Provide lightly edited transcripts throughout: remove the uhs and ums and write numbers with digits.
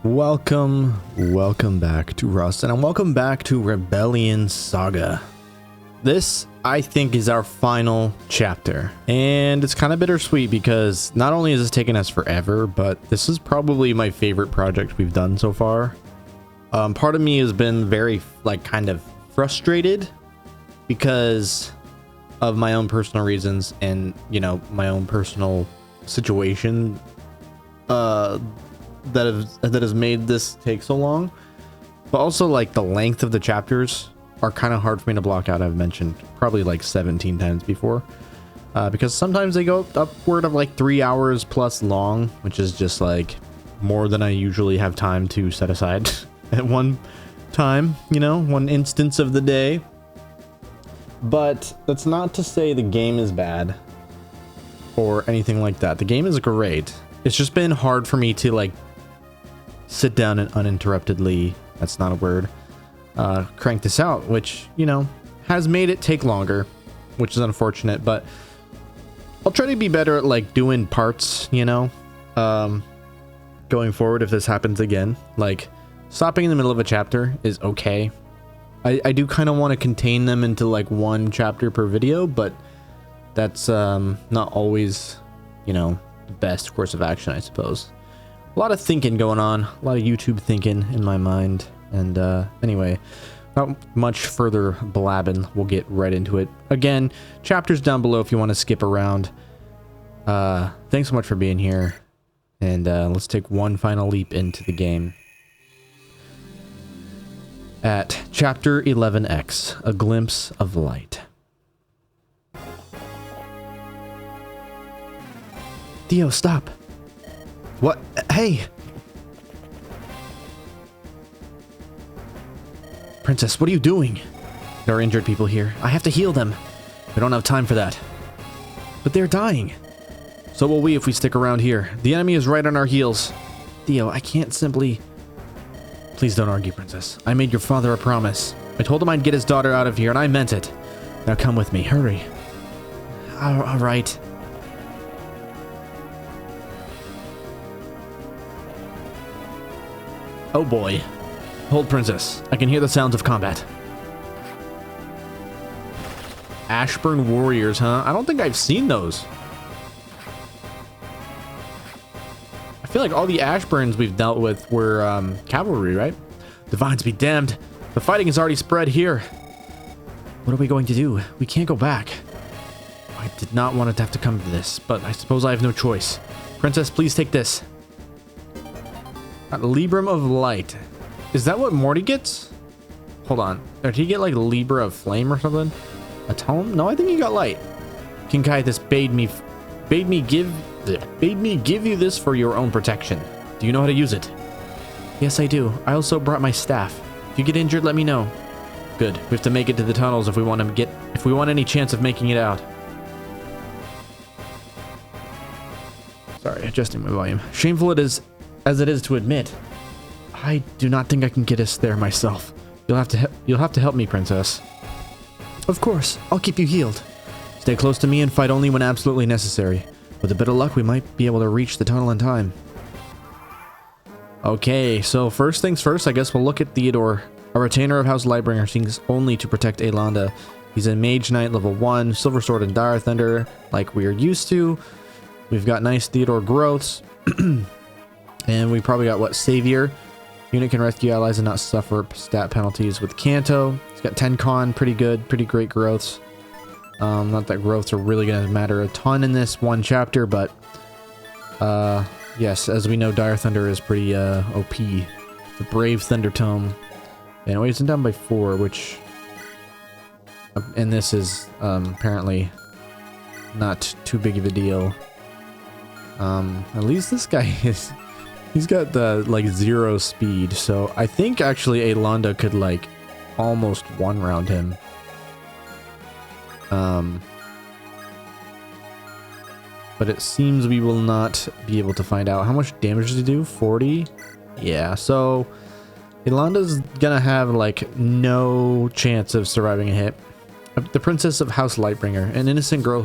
Welcome back to Rust, and welcome back to Rebellion Saga. This, I think, is our final chapter, and it's kind of bittersweet because not only has this taken us forever, but this is probably my favorite project we've done so far. Part of me has been very, kind of frustrated because of my own personal reasons and, my own personal situation, that has made this take so long, but also the length of the chapters are kind of hard for me to block out. I've mentioned probably 17 times before, because sometimes they go upward of 3 hours plus long, which is just more than I usually have time to set aside at one time, one instance of the day. But that's not to say the game is bad or anything like that. The game is great. It's just been hard for me to sit down and uninterruptedly, that's not a word, crank this out, which, has made it take longer, which is unfortunate, but I'll try to be better at doing parts, going forward if this happens again. Stopping in the middle of a chapter is okay. I do kind of want to contain them into one chapter per video, but that's not always, the best course of action, I suppose. A lot of thinking going on, a lot of YouTube thinking in my mind. And anyway, without much further blabbing, we'll get right into it. Again, chapters down below if you want to skip around. Thanks so much for being here. And let's take one final leap into the game. At Chapter 11X, A Glimpse of Light. Theo, stop! What? Hey! Princess, what are you doing? There are injured people here. I have to heal them. We don't have time for that. But they're dying. So will we if we stick around here. The enemy is right on our heels. Theo, I can't simply... Please don't argue, Princess. I made your father a promise. I told him I'd get his daughter out of here, and I meant it. Now come with me. Hurry. All right. Oh boy. Hold, Princess. I can hear the sounds of combat. Ashburn warriors, huh? I don't think I've seen those. I feel like all the Ashburns we've dealt with were cavalry, right? Divines be damned. The fighting has already spread here. What are we going to do? We can't go back. I did not want it to have to come to this, but I suppose I have no choice. Princess, please take this. Librum of Light. Is that what Morty gets? Hold on. Did he get Libra of Flame or something? A tome? No, I think he got Light. King Caiaphas bade me give you this for your own protection. Do you know how to use it? Yes, I do. I also brought my staff. If you get injured, let me know. Good. We have to make it to the tunnels if we want any chance of making it out. Sorry, adjusting my volume. Shameful as it is to admit, I do not think I can get us there myself. You'll have to help me, Princess. Of course, I'll keep you healed. Stay close to me and fight only when absolutely necessary. With a bit of luck, we might be able to reach the tunnel in time. Okay, so first things first, I guess we'll look at Theodore. A retainer of House Lightbringer seeks only to protect Aylanda. He's a Mage Knight level 1, Silver Sword and Dire Thunder, like we are used to. We've got nice Theodore growths. And we probably got, what, Savior. Unit can rescue allies and not suffer stat penalties with Kanto. He's got 10 con, pretty good, pretty great growths. Not that growths are really going to matter a ton in this one chapter, but yes, as we know, Dire Thunder is pretty OP. The Brave Thunder Tome. And it weighs him down by 4, which... and this is apparently not too big of a deal. At least this guy is... He's got the 0 speed, so I think actually Aylanda could almost one round him. But it seems we will not be able to find out. How much damage does he do? 40? Yeah, so Aylanda's gonna have no chance of surviving a hit. The Princess of House Lightbringer, an innocent girl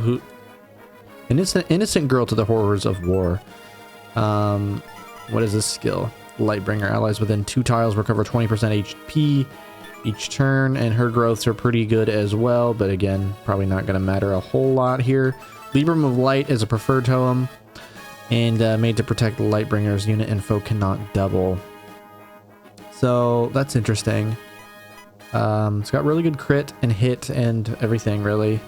to the horrors of war. What is this skill? Lightbringer allies within 2 tiles recover 20% HP each turn, and her growths are pretty good as well, but again, probably not going to matter a whole lot here. Libram of Light is a preferred totem, and made to protect the Lightbringer's unit info cannot double. So that's interesting. It's got really good crit and hit and everything, really.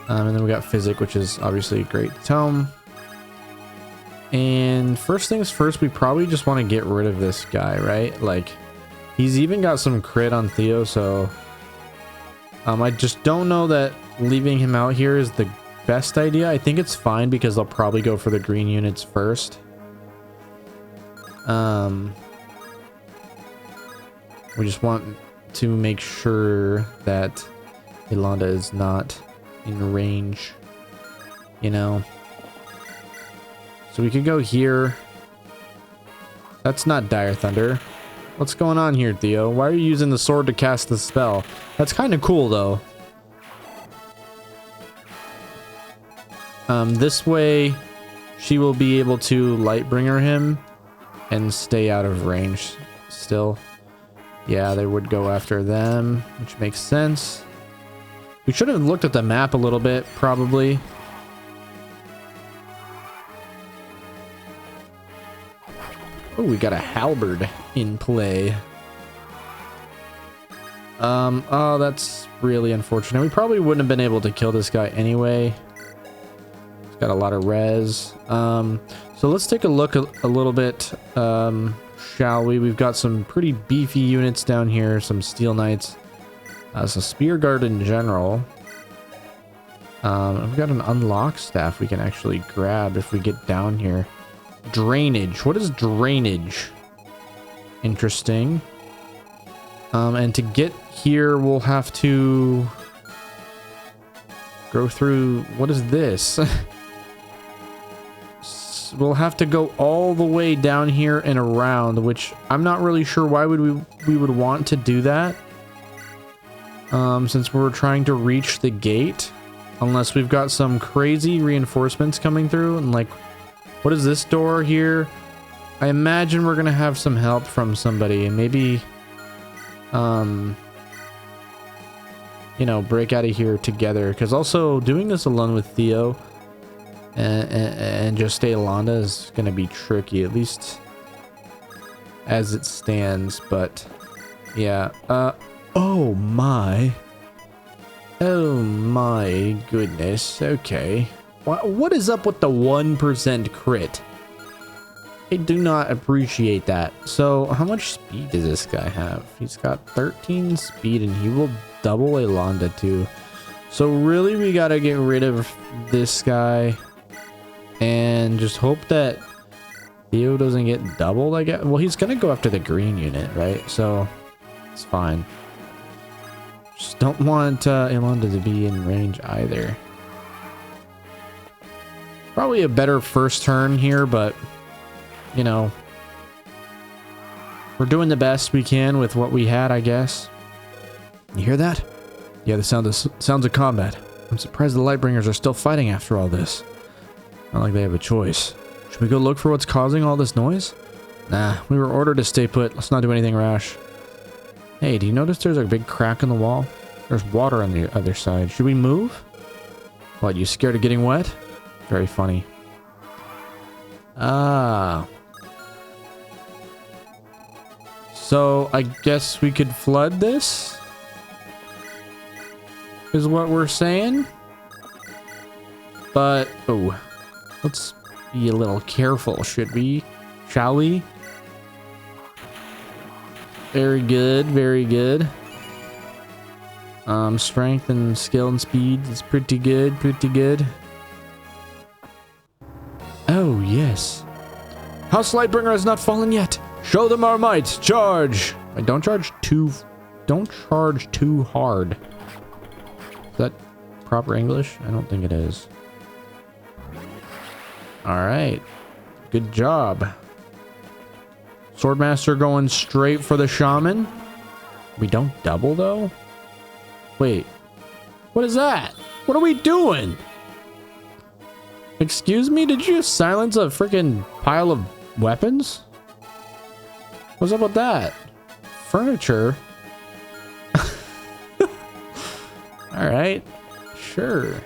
And then we got Physic, which is obviously a great tome. And first things first, we probably just want to get rid of this guy, right? Like, he's even got some crit on Theo, so I just don't know that leaving him out here is the best idea. I think it's fine because they'll probably go for the green units first. We just want to make sure that Aylanda is not in range, you know. So we could go here. That's not Dire Thunder. What's going on here, Theo? Why are you using the sword to cast the spell? That's kind of cool, though. This way, she will be able to Lightbringer him and stay out of range still. Yeah, they would go after them, which makes sense. We should have looked at the map a little bit, probably. Oh, we got a halberd in play. Oh, that's really unfortunate. We probably wouldn't have been able to kill this guy anyway. He's got a lot of res. So let's take a look a little bit, shall we? We've got some pretty beefy units down here, some Steel Knights. So Spear Guard in general. We've got an unlock staff we can actually grab if we get down here. Drainage. What is drainage? Interesting. And to get here, we'll have to go through... What is this? We'll have to go all the way down here and around, which I'm not really sure why we would want to do that. Since we're trying to reach the gate. Unless we've got some crazy reinforcements coming through. And like, what is this door here? I imagine we're going to have some help from somebody. And maybe, you know, break out of here together. Because also, doing this alone with Theo and just Aylanda is going to be tricky. At least as it stands. But, yeah. Oh my. Oh my goodness. Okay. What is up with the 1% crit? I do not appreciate that. So how much speed does this guy have? He's got 13 speed and he will double Aylanda too. So really we gotta get rid of this guy and just hope that Theo doesn't get doubled, I guess. Well, he's gonna go after the green unit, right? So it's fine. Just don't want Aylanda to be in range either. Probably a better first turn here, but, you know, we're doing the best we can with what we had, I guess. You hear that? Yeah, the sounds of combat. I'm surprised the Lightbringers are still fighting after all this. Not like they have a choice. Should we go look for what's causing all this noise? Nah, we were ordered to stay put. Let's not do anything rash. Hey, do you notice there's a big crack in the wall? There's water on the other side. Should we move? What, you scared of getting wet? Very funny. Ah. So, I guess we could flood this? Is what we're saying? But, oh. Let's be a little careful, should we? Shall we? Very good, very good. Strength and skill and speed is pretty good, pretty good. Oh, yes. House Lightbringer has not fallen yet. Show them our might. Charge. Wait, don't charge too hard. Is that proper English? I don't think it is. All right. Good job. Swordmaster going straight for the shaman. We don't double though? Wait. What is that? What are we doing? Excuse me? Did you silence a freaking pile of weapons? What's up with that? Furniture? Alright. Sure.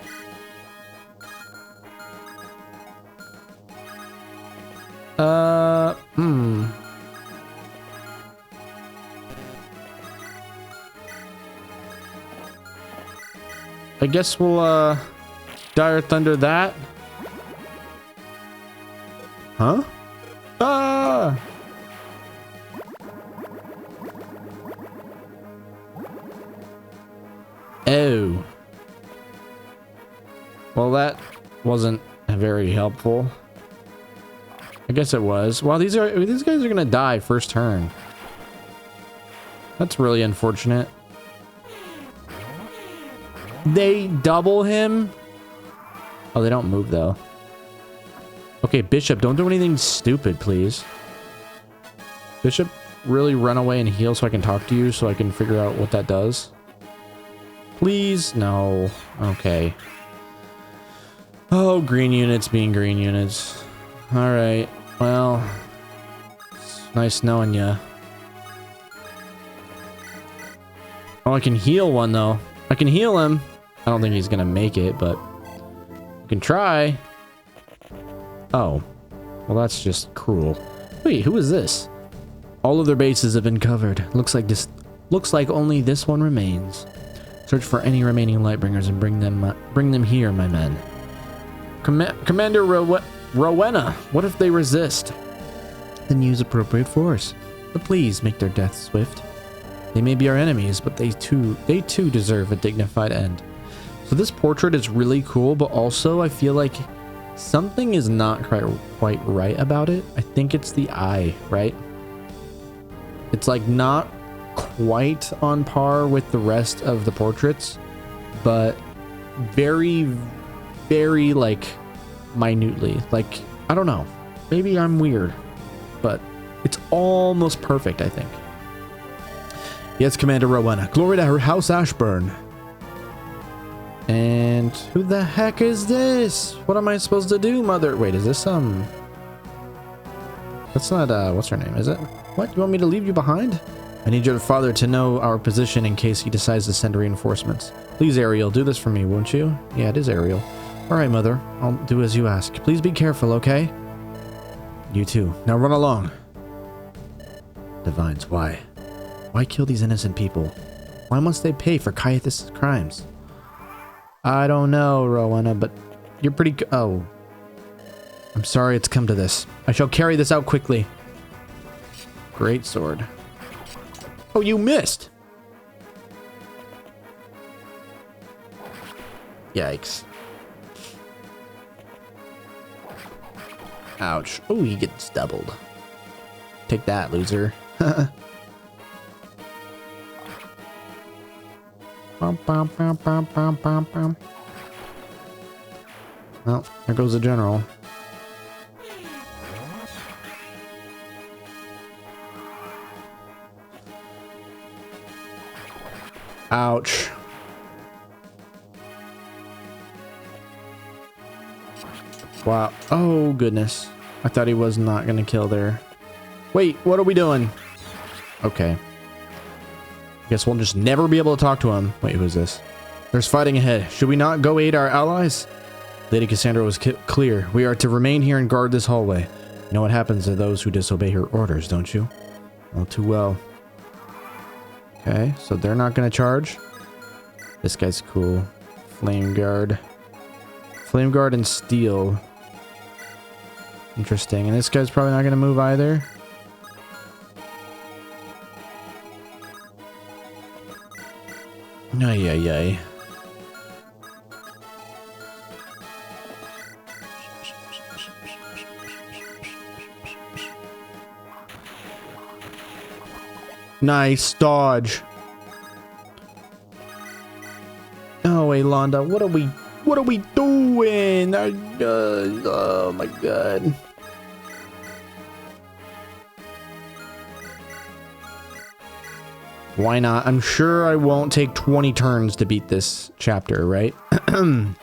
I guess we'll, Dire Thunder that. Huh? Ah! Oh. Well, that wasn't very helpful. I guess it was. Wow, these guys are gonna die first turn. That's really unfortunate. They double him. Oh, they don't move though. Okay, Bishop, don't do anything stupid, please. Bishop, really run away and heal so I can talk to you so I can figure out what that does. Please? No. Okay. Oh, green units being green units. Alright. Well, it's nice knowing ya. Oh, I can heal one though. I can heal him. I don't think he's gonna make it, but you can try. Oh. Well, that's just cruel. Wait, who is this? All of their bases have been covered. Looks like only this one remains. Search for any remaining Lightbringers and bring them here, my men. Commander Rowena, what if they resist? Then use appropriate force. But please make their death swift. They may be our enemies, but they too deserve a dignified end. So this portrait is really cool, but also I feel like something is not quite right about it. I think it's the eye, right? It's like not quite on par with the rest of the portraits, but very, very like minutely. Like, I don't know. Maybe I'm weird, but it's almost perfect, I think. Yes, Commander Rowena. Glory to her House Ashburn. And who the heck is this? What am I supposed to do, mother? Wait, is this that's not what's her name, is it? What? You want me to leave you behind? I need your father to know our position in case he decides to send reinforcements. Please, Ariel, do this for me, won't you? Yeah, it is Ariel. Alright, mother. I'll do as you ask. Please be careful, okay? You too. Now run along. Divines, why? Why kill these innocent people? Why must they pay for Caiaphas' crimes? I don't know, Rowena, but you're pretty oh. I'm sorry it's come to this. I shall carry this out quickly. Great sword. Oh, you missed! Yikes. Ouch. Oh, he gets doubled. Take that, loser. Well, there goes the general. Ouch. Wow. Oh, goodness. I thought he was not going to kill there. Wait, what are we doing? Okay. Guess we'll just never be able to talk to him. Wait, who is this? There's fighting ahead. Should we not go aid our allies? Lady Cassandra was clear. We are to remain here and guard this hallway. You know what happens to those who disobey her orders, don't you? All too well. Okay, so they're not going to charge. This guy's cool. Flame Guard. Flame Guard and Steel. Interesting. And this guy's probably not going to move either. Ay, ay, ay. Nice dodge. Oh, Aylanda, what are we doing? Oh my god. Why not? I'm sure I won't take 20 turns to beat this chapter, right? Oh,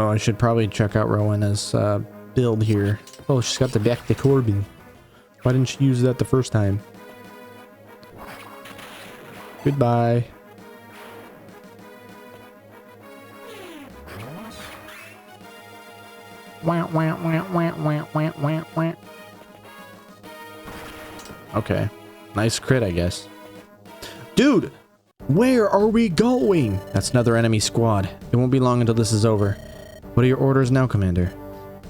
I should probably check out Rowena's build here. Oh, she's got the deck to Corbin. Why didn't you use that the first time? Goodbye. Okay. Nice crit, I guess. Dude! Where are we going? That's another enemy squad. It won't be long until this is over. What are your orders now, Commander?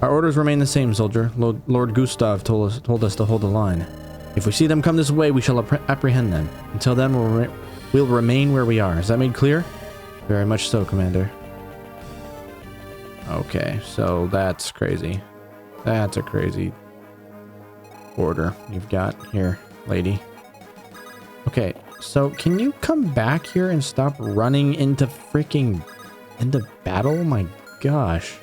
Our orders remain the same, soldier. Lord Gustav told us to hold the line. If we see them come this way, we shall apprehend them. Until then, we'll remain where we are. Is that made clear? Very much so, Commander. Okay, so that's crazy. That's a crazy order you've got here, lady. Okay, so can you come back here and stop running into battle? My gosh.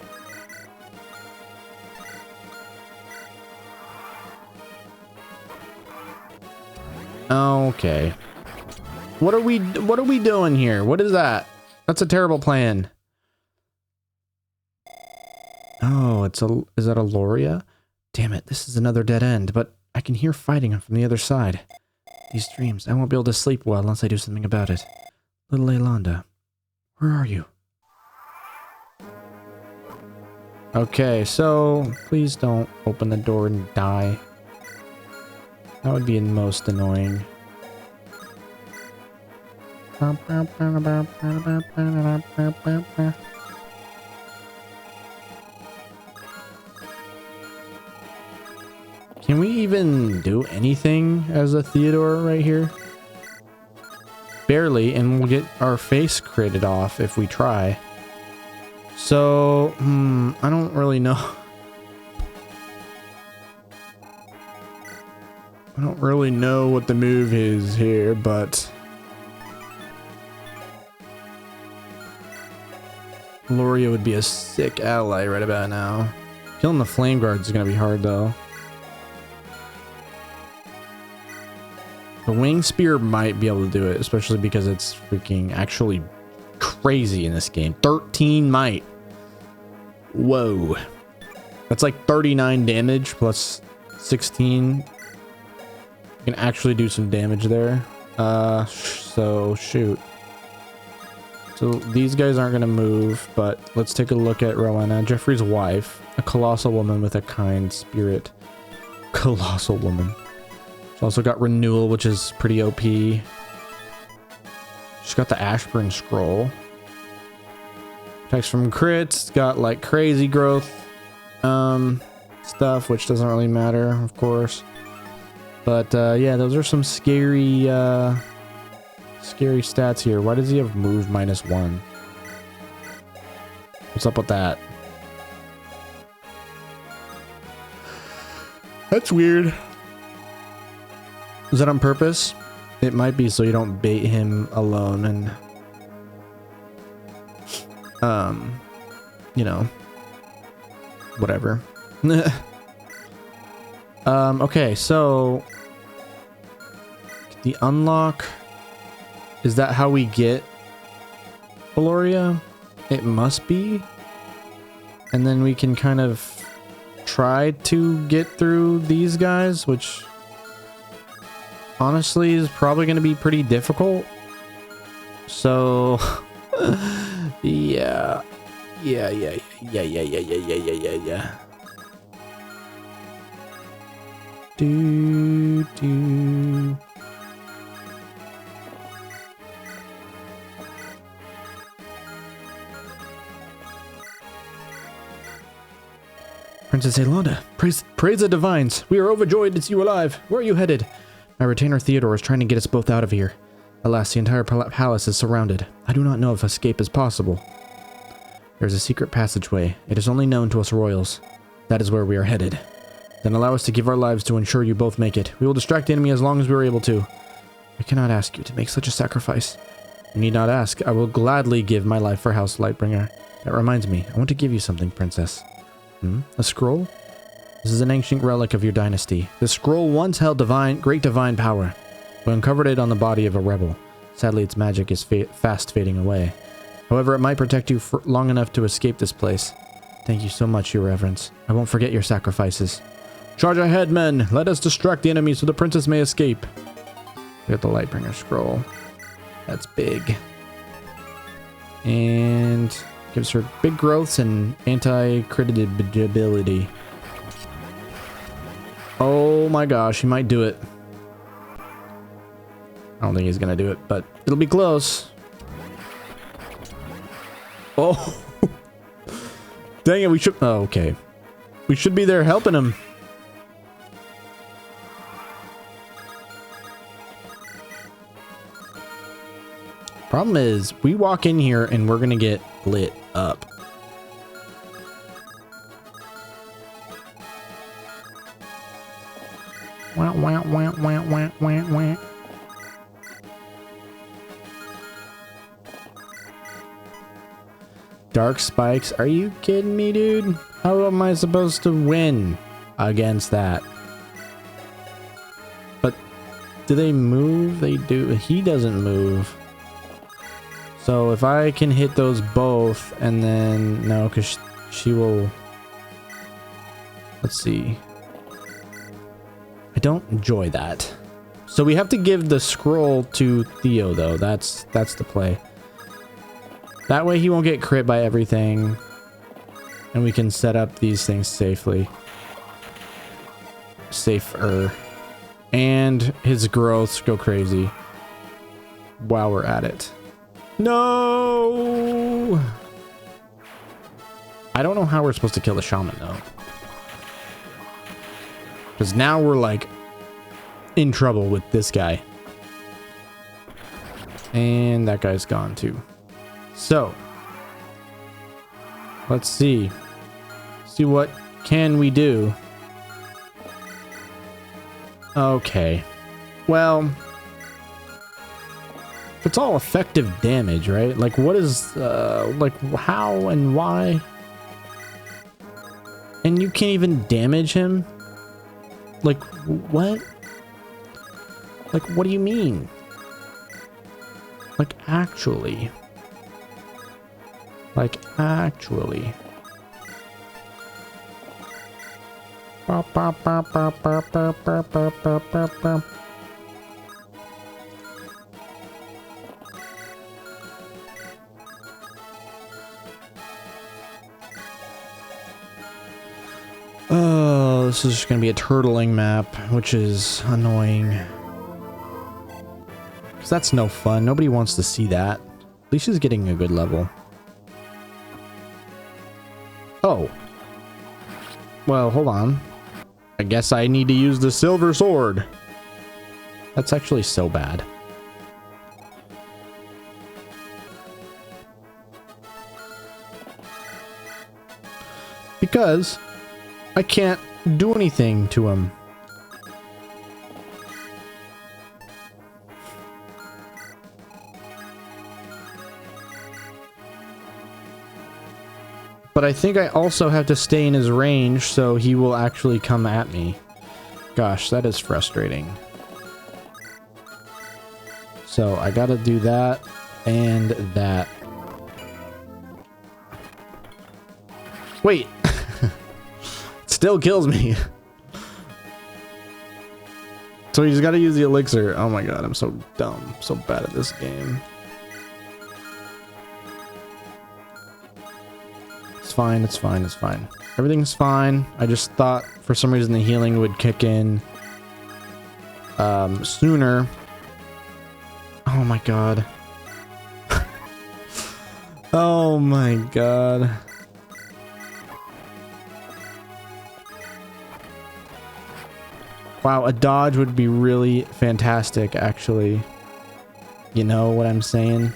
Okay. What are we doing here? What is that? That's a terrible plan. Oh, is that a Loria? Damn it, this is another dead end, but I can hear fighting from the other side. These dreams, I won't be able to sleep well unless I do something about it. Little Aylanda, where are you? Okay, so please don't open the door and die. That would be most annoying. Can we even do anything as a Theodore right here? Barely, and we'll get our face critted off if we try. So, I don't really know. I don't really know what the move is here, but Loria would be a sick ally right about now. Killing the flame guards is gonna be hard though. The wing spear might be able to do it, especially because it's freaking actually crazy in this game. 13 might. Whoa. That's like 39 damage plus 16. You can actually do some damage there. So shoot. So these guys aren't going to move, but let's take a look at Rowena, Jeffrey's wife, a colossal woman with a kind spirit. Colossal woman. She's also got renewal, which is pretty OP. She's got the Ashburn scroll. Attacks from crits, got like crazy growth stuff, which doesn't really matter, of course. But yeah, those are some scary scary stats here. Why does he have move -1? What's up with that? That's weird. Is that on purpose? It might be so you don't bait him alone and you know, whatever. Okay, so the unlock, is that how we get Valoria? It must be. And then we can kind of try to get through these guys, which honestly is probably going to be pretty difficult. So yeah. Do. Princess Aylanda, praise the divines. We are overjoyed to see you alive. Where are you headed? My retainer Theodore is trying to get us both out of here. Alas, the entire palace is surrounded. I do not know if escape is possible. There is a secret passageway. It is only known to us royals. That is where we are headed. Then allow us to give our lives to ensure you both make it. We will distract the enemy as long as we are able to. I cannot ask you to make such a sacrifice. You need not ask. I will gladly give my life for House Lightbringer. That reminds me, I want to give you something, Princess. A scroll? This is an ancient relic of your dynasty. This scroll once held great divine power. We uncovered it on the body of a rebel. Sadly, its magic is fast fading away. However, it might protect you for long enough to escape this place. Thank you so much, Your Reverence. I won't forget your sacrifices. Charge ahead, men. Let us distract the enemy so the princess may escape. We got the Lightbringer scroll. That's big. And gives her big growths and anti-critability. Oh my gosh, he might do it. I don't think he's gonna do it, but it'll be close. Oh. Dang it, we should... Oh, okay. We should be there helping him. Problem is, we walk in here and we're gonna get lit up. Wah, wah, wah, wah, wah, wah, wah. Dark spikes? Are you kidding me, dude? How am I supposed to win against that? But do they move? They do. He doesn't move. So if I can hit those both and then... No, because she will... Let's see. I don't enjoy that. So we have to give the scroll to Theo, though. That's the play. That way he won't get crit by everything. And we can set up these things safely. Safer. And his growths go crazy while we're at it. No! I don't know how we're supposed to kill the shaman, though. Because now we're, like, in trouble with this guy. And that guy's gone, too. So, let's see. See what can we do. Okay. Well, it's all effective damage, right? Like, what is, like, how and why? And you can't even damage him? Like, what? Like, what do you mean? Like, actually. Like, actually. Oh, this is just gonna be a turtling map, which is annoying. Because that's no fun. Nobody wants to see that. At least she's getting a good level. Oh. Well, hold on. I guess I need to use the silver sword. That's actually so bad. Because I can't do anything to him. But I think I also have to stay in his range so he will actually come at me. Gosh, that is frustrating. So I gotta do that and that. Wait! It still kills me. So he's gotta use the elixir. Oh my god, I'm so dumb. So bad at this game. It's fine, it's fine, it's fine. Everything's fine. I just thought for some reason the healing would kick in sooner. Oh my god. Oh my god. Wow, a dodge would be really fantastic, actually. You know what I'm saying?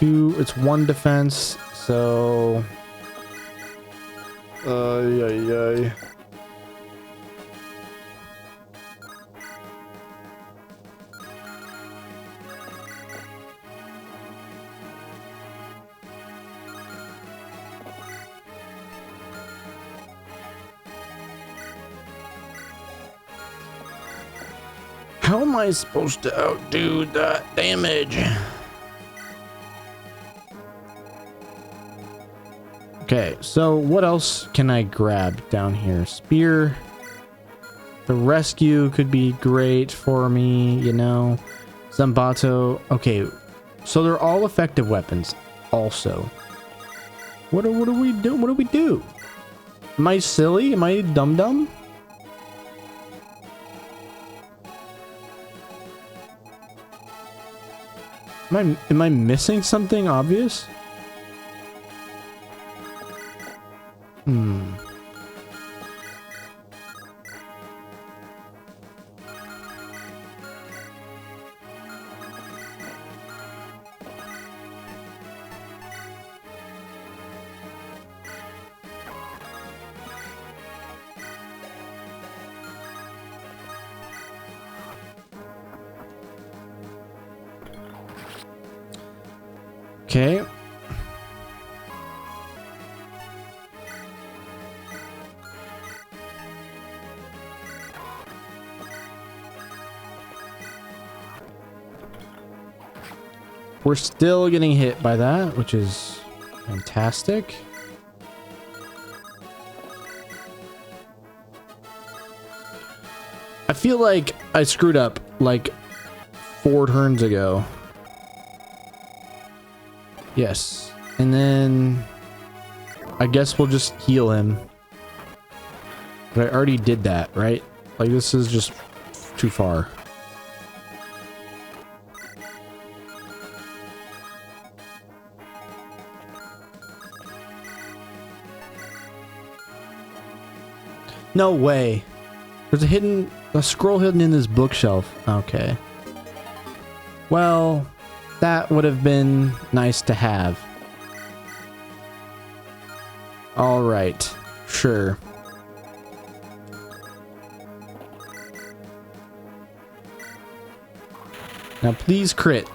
It's one defense, so yay. How am I supposed to outdo that damage? Okay, so what else can I grab down here? Spear. The rescue could be great for me, you know. Zambato. Okay, so they're all effective weapons also. What do we do? What do we do? Am I silly? Am I dumb? Am I missing something obvious? Okay. We're still getting hit by that, which is fantastic. I feel like I screwed up like 4 turns ago. Yes. And then I guess we'll just heal him. But I already did that, right? Like this is just too far. No way. There's a scroll hidden in this bookshelf. Okay. Well, that would have been nice to have. All right. Sure. Now please crit.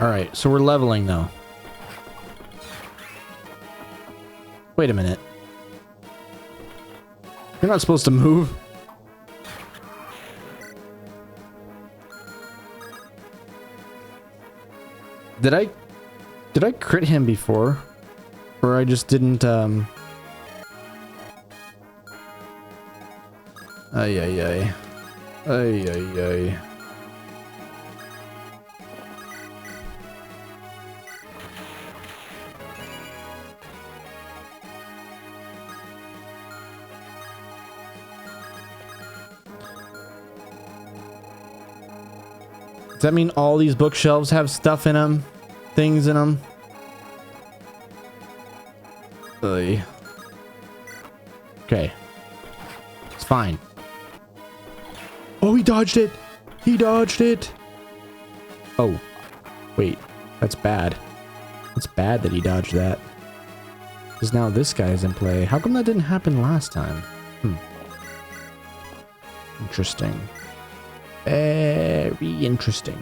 All right, so we're leveling though. Wait a minute. You're not supposed to move. Did I crit him before? Or I just didn't Ay ay ay. Ay ay ay. Does that mean all these bookshelves have stuff in them? Things in them? Ugh. Okay. It's fine. Oh, he dodged it! He dodged it! Oh. Wait. That's bad. It's bad that he dodged that. Because now this guy's in play. How come that didn't happen last time? Interesting. Very interesting.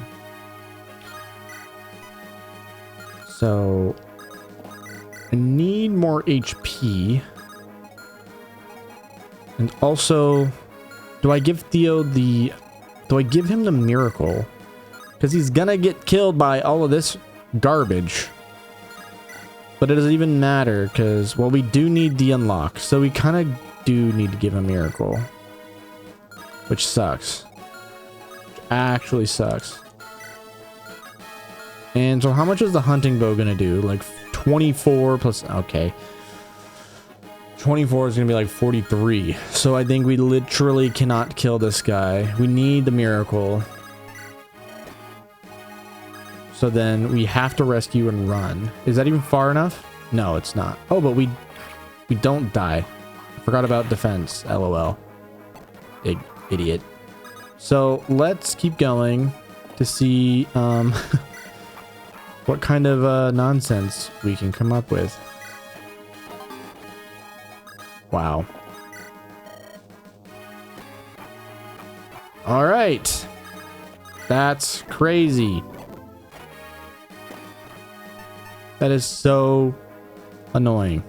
So I need more HP. And also, do I give him the miracle? Because he's gonna get killed by all of this garbage. But it doesn't even matter because, well, we do need the unlock. So we kind of do need to give him a miracle. Which sucks. Actually sucks. And so how much is the hunting bow gonna do? Like 24 plus, okay. 24 is gonna be like 43. So I think we literally cannot kill this guy. We need the miracle. So then we have to rescue and run. Is that even far enough? No, it's not. Oh, but we don't die. I forgot about defense. LOL. Big idiot. So let's keep going to see what kind of nonsense we can come up with. Wow. All right. That's crazy. That is so annoying.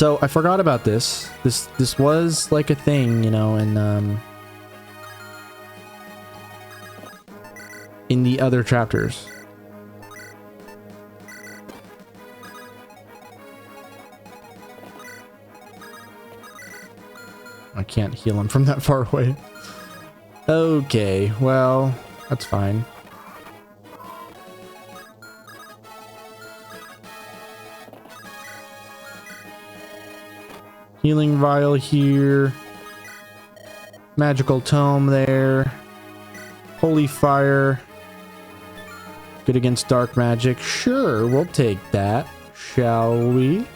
So I forgot about this. This was like a thing, you know, in the other chapters. I can't heal him from that far away. Okay, well, that's fine. Healing vial here. Magical tome there. Holy fire. Good against dark magic. Sure, we'll take that. Shall we?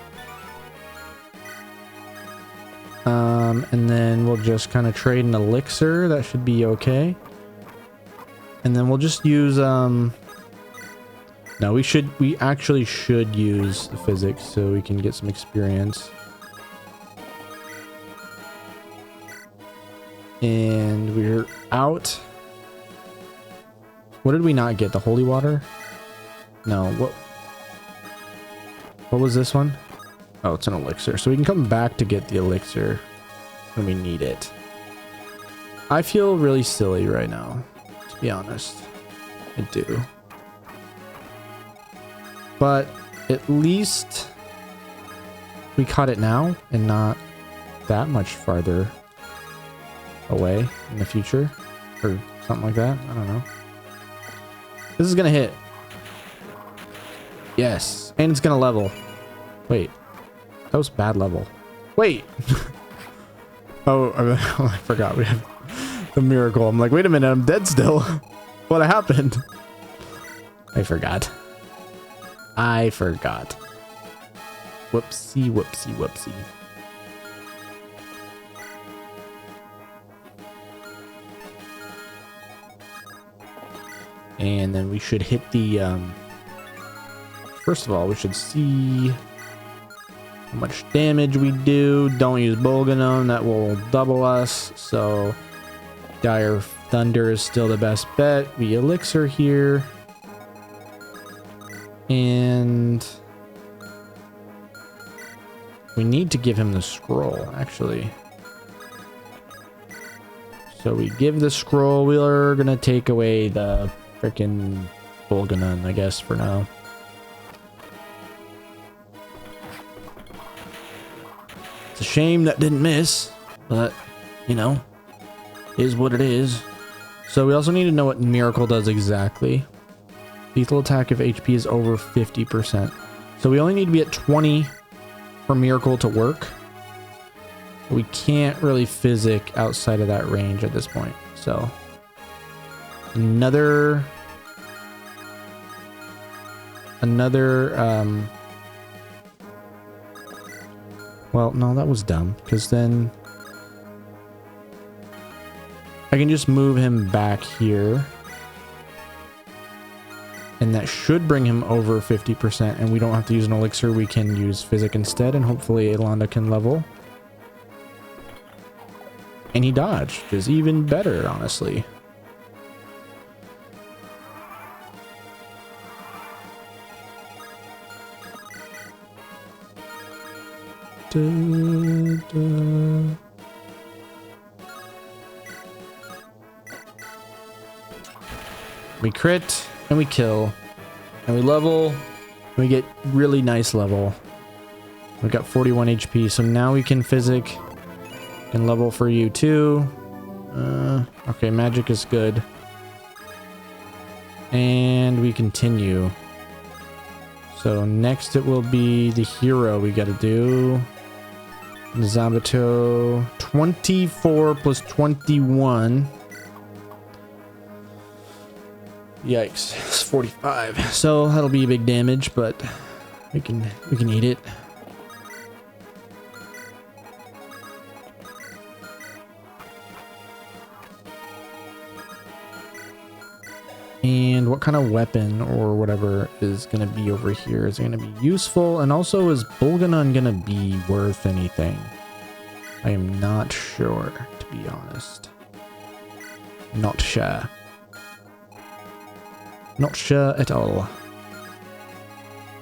And then we'll just kind of trade an elixir. That should be okay. And then we'll just use, no, we actually should use the physics so we can get some experience. And we're out. What did we not get? The holy water? No, what was this one? Oh, it's an elixir. So we can come back to get the elixir when we need it. I feel really silly right now, to be honest. I do. But at least we caught it now and not that much farther away in the future or something like that. I don't know. This is gonna hit. Yes, and it's gonna level. Wait, that was bad level. Wait. Oh, I forgot we have the miracle. I'm like, wait a minute, I'm dead still. What happened? I forgot. Whoopsie, whoopsie, whoopsie. And then we should hit the, first of all, we should see how much damage we do. Don't use Bolganone, that will double us. So Dire Thunder is still the best bet. We elixir here. And we need to give him the scroll, actually. So we give the scroll. We're gonna take away the freaking Bolganone, I guess, for now. It's a shame that didn't miss, but, you know, is what it is. So we also need to know what Miracle does exactly. Lethal attack if HP is over 50%. So we only need to be at 20 for Miracle to work. We can't really physic outside of that range at this point. So another well, no, that was dumb, because then I can just move him back here, and that should bring him over 50%, and we don't have to use an elixir. We can use physic instead, and hopefully Aylanda can level. And he dodged, which is even better, honestly. We crit and we kill and we level and we get really nice level. We got 41 HP, so now we can physic and level for you too. Okay, magic is good. And we continue. So next it will be the hero we gotta do. Zabuto. 24 plus 21. Yikes, it's 45. So that'll be big damage, but we can eat it. And what kind of weapon or whatever is going to be over here? Is it going to be useful? And also, is Bolganone going to be worth anything? I am not sure, to be honest. Not sure. Not sure at all.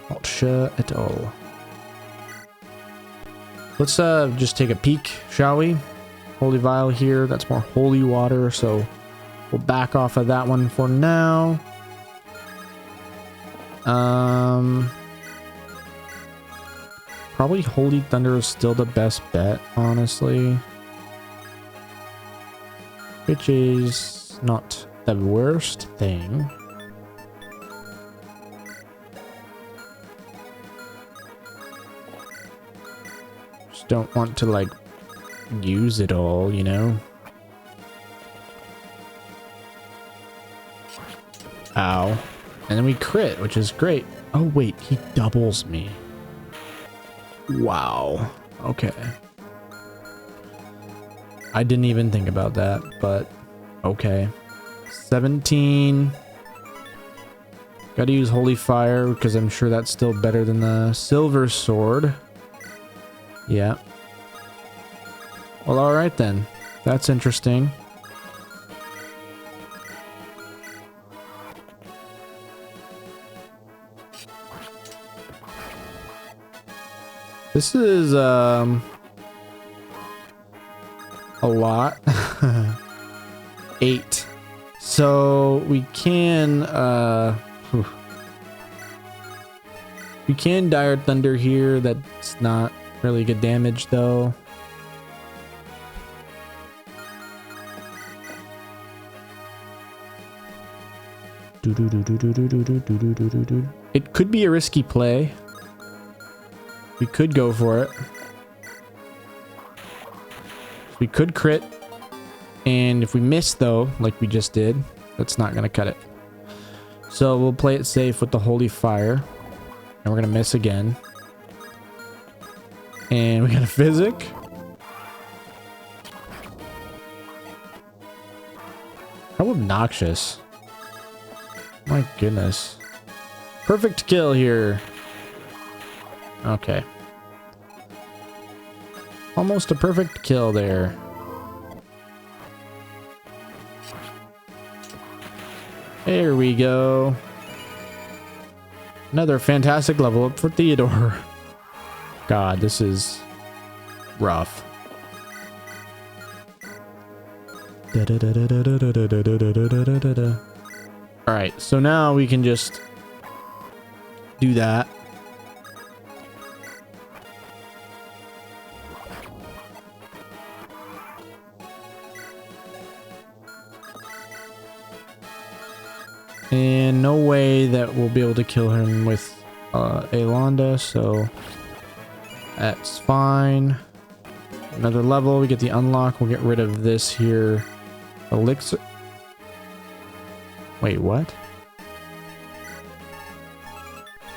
Not sure at all. Let's just take a peek, shall we? Holy vial here. That's more holy water, so we'll back off of that one for now. Probably Holy Thunder is still the best bet, honestly. Which is not the worst thing. Just don't want to, like, use it all, you know? Ow. And then we crit, which is great. Oh, wait, he doubles me. Wow. Okay. I didn't even think about that, but okay. 17. Gotta use Holy Fire, because I'm sure that's still better than the Silver Sword. Yeah. Well, alright then. That's interesting. This is, a lot. 8. So we can, we can Dire Thunder here. That's not really good damage though. It could be a risky play. We could go for it. We could crit. And if we miss though, like we just did, that's not gonna cut it. So we'll play it safe with the Holy Fire. And we're gonna miss again. And we got a Physic. How obnoxious. My goodness. Perfect kill here. Okay. Almost a perfect kill there. There we go. Another fantastic level up for Theodore. God, this is rough. Alright, so now we can just do that. And no way that we'll be able to kill him with Aylanda, so that's fine. Another level, we get the unlock, we'll get rid of this here. Elixir. Wait, what?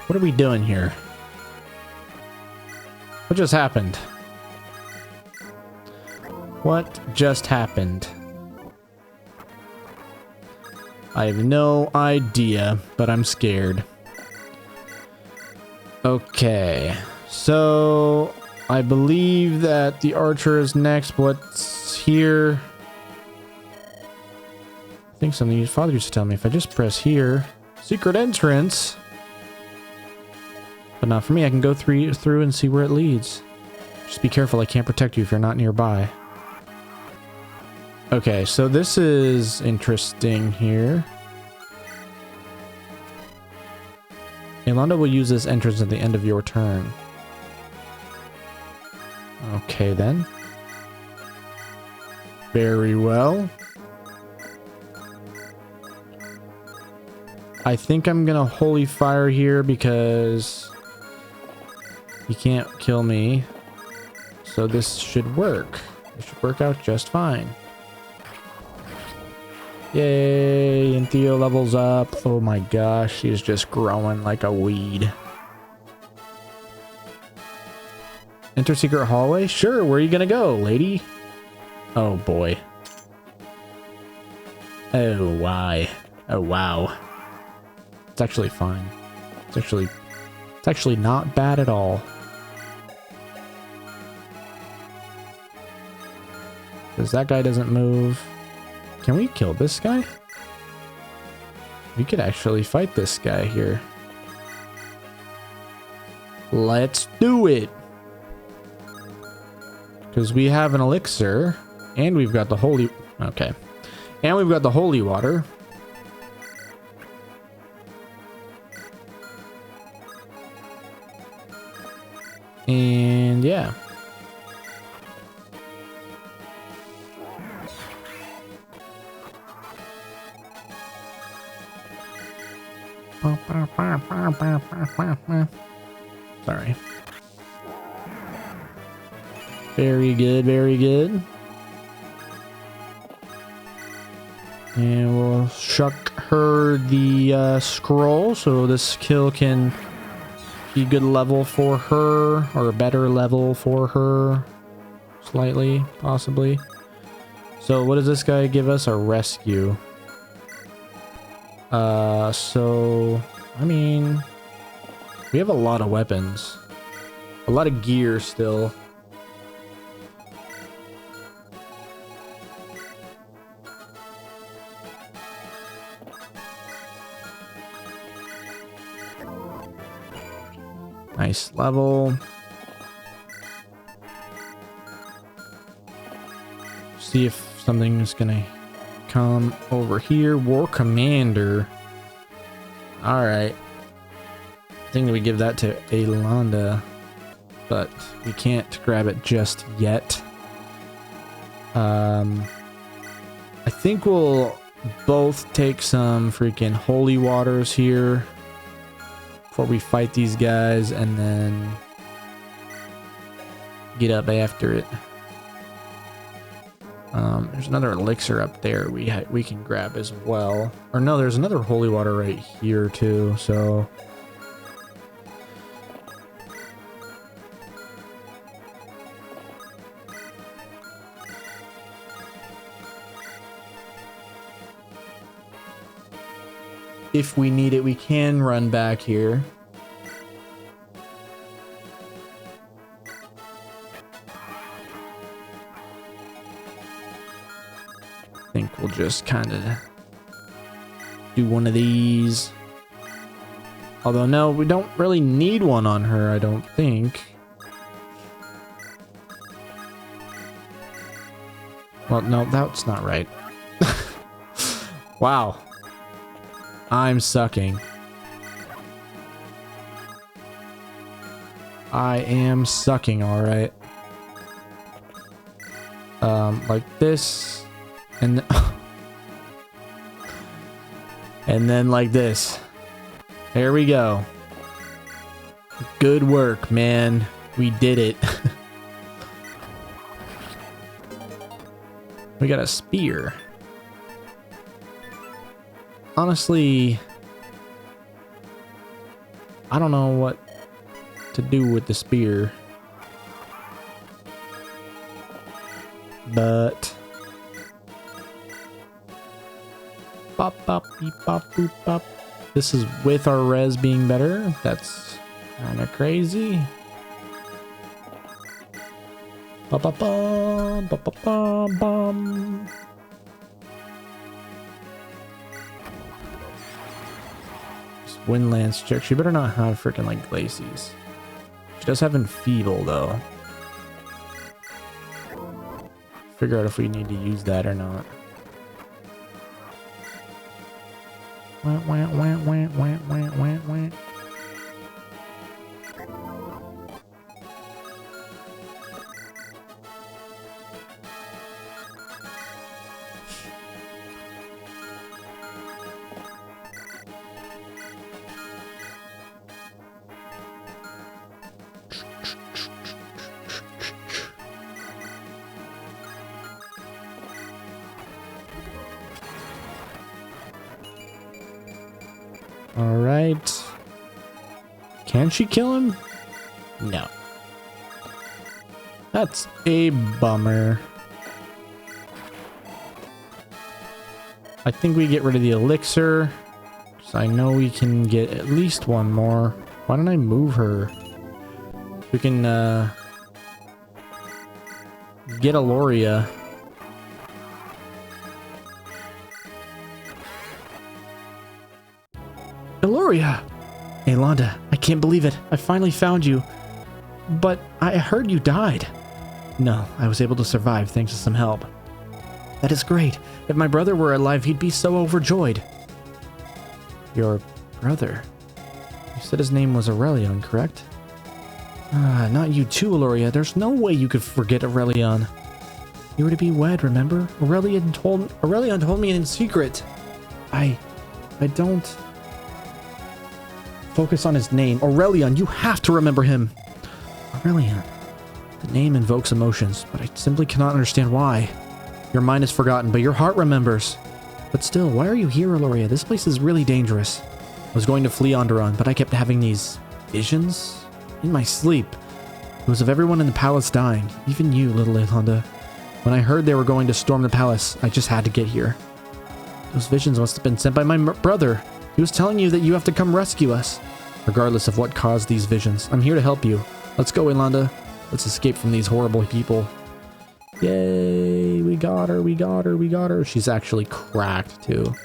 What are we doing here? What just happened? What just happened? I have no idea, but I'm scared. Okay, so I believe that the archer is next. What's here? I think something your father used to tell me. If I just press here, secret entrance. But not for me. I can go through and see where it leads. Just be careful. I can't protect you if you're not nearby. Okay, so this is interesting here. Aylanda will use this entrance at the end of your turn. Okay, then. Very well. I think I'm gonna Holy Fire here because he can't kill me. So this should work. It should work out just fine. Yay, and Theo levels up. Oh my gosh, he's just growing like a weed. Enter secret hallway? Sure, where are you gonna go, lady? Oh boy. Oh, why? Oh, wow. It's actually fine. It's actually not bad at all. Because that guy doesn't move. Can we kill this guy? We could actually fight this guy here. Let's do it. Because we have an elixir. And we've got the holy... Okay. And we've got the holy water. And yeah. Sorry. Very good, very good. And we'll shuck her the scroll so this kill can be good level for her, or a better level for her. Slightly, possibly. So what does this guy give us? A rescue. So, I mean, we have a lot of weapons. A lot of gear still. Nice level. See if something is gonna come over here. War Commander. Alright. I think that we give that to Aylanda, but we can't grab it just yet. I think we'll both take some freaking holy waters here before we fight these guys, and then get up after it. There's another elixir up there we can grab as well. Or no, there's another holy water right here too, so... If we need it, we can run back here. I think we'll just kind of do one of these. Although, no, we don't really need one on her, I don't think. Well, no, that's not right. Wow. I'm sucking. I am sucking, alright. Like this. And and then like this. There we go. Good work, man. We did it. We got a spear. Honestly, I don't know what to do with the spear. But bop bop beep bop boop bop. This is with our res being better. That's kind of crazy. Ba ba ba ba ba ba bum. Wind Lance check. She better not have freaking like glacies. She does have enfeeble though. Figure out if we need to use that or not. Wah, wah, wah, wah, wah, wah, wah, wah. All right. Can she kill him? No. That's a bummer. I think we get rid of the elixir, so I know we can get at least one more. Why don't I move her? We can get Aloria. Aloria! Aylanda, I can't believe it. I finally found you. But I heard you died. No, I was able to survive thanks to some help. That is great. If my brother were alive, he'd be so overjoyed. Your brother? You said his name was Aurelion, correct? Ah, not you too, Aloria. There's no way you could forget Aurelion. You were to be wed, remember? Aurelion told me in secret. I don't focus on his name. Aurelion, you have to remember him. Aurelion. The name invokes emotions, but I simply cannot understand why. Your mind is forgotten, but your heart remembers. But still, why are you here, Aloria? This place is really dangerous. I was going to flee Onderon, but I kept having these visions in my sleep. It was of everyone in the palace dying, even you, little Aylanda. When I heard they were going to storm the palace, I just had to get here. Those visions must have been sent by my brother. He was telling you that you have to come rescue us. Regardless of what caused these visions, I'm here to help you. Let's go, Aylanda. Let's escape from these horrible people. Yay, we got her, we got her, we got her. She's actually cracked, too.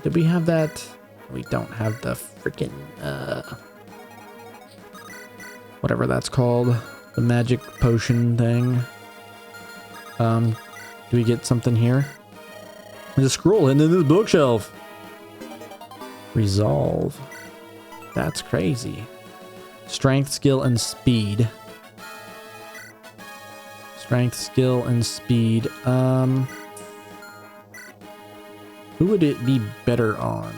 Did we have that? We don't have the freaking, whatever that's called. The magic potion thing. Do we get something here? There's a scroll hidden in this bookshelf. Resolve. That's crazy. Strength, skill, and speed. Strength, skill, and speed. Who would it be better on?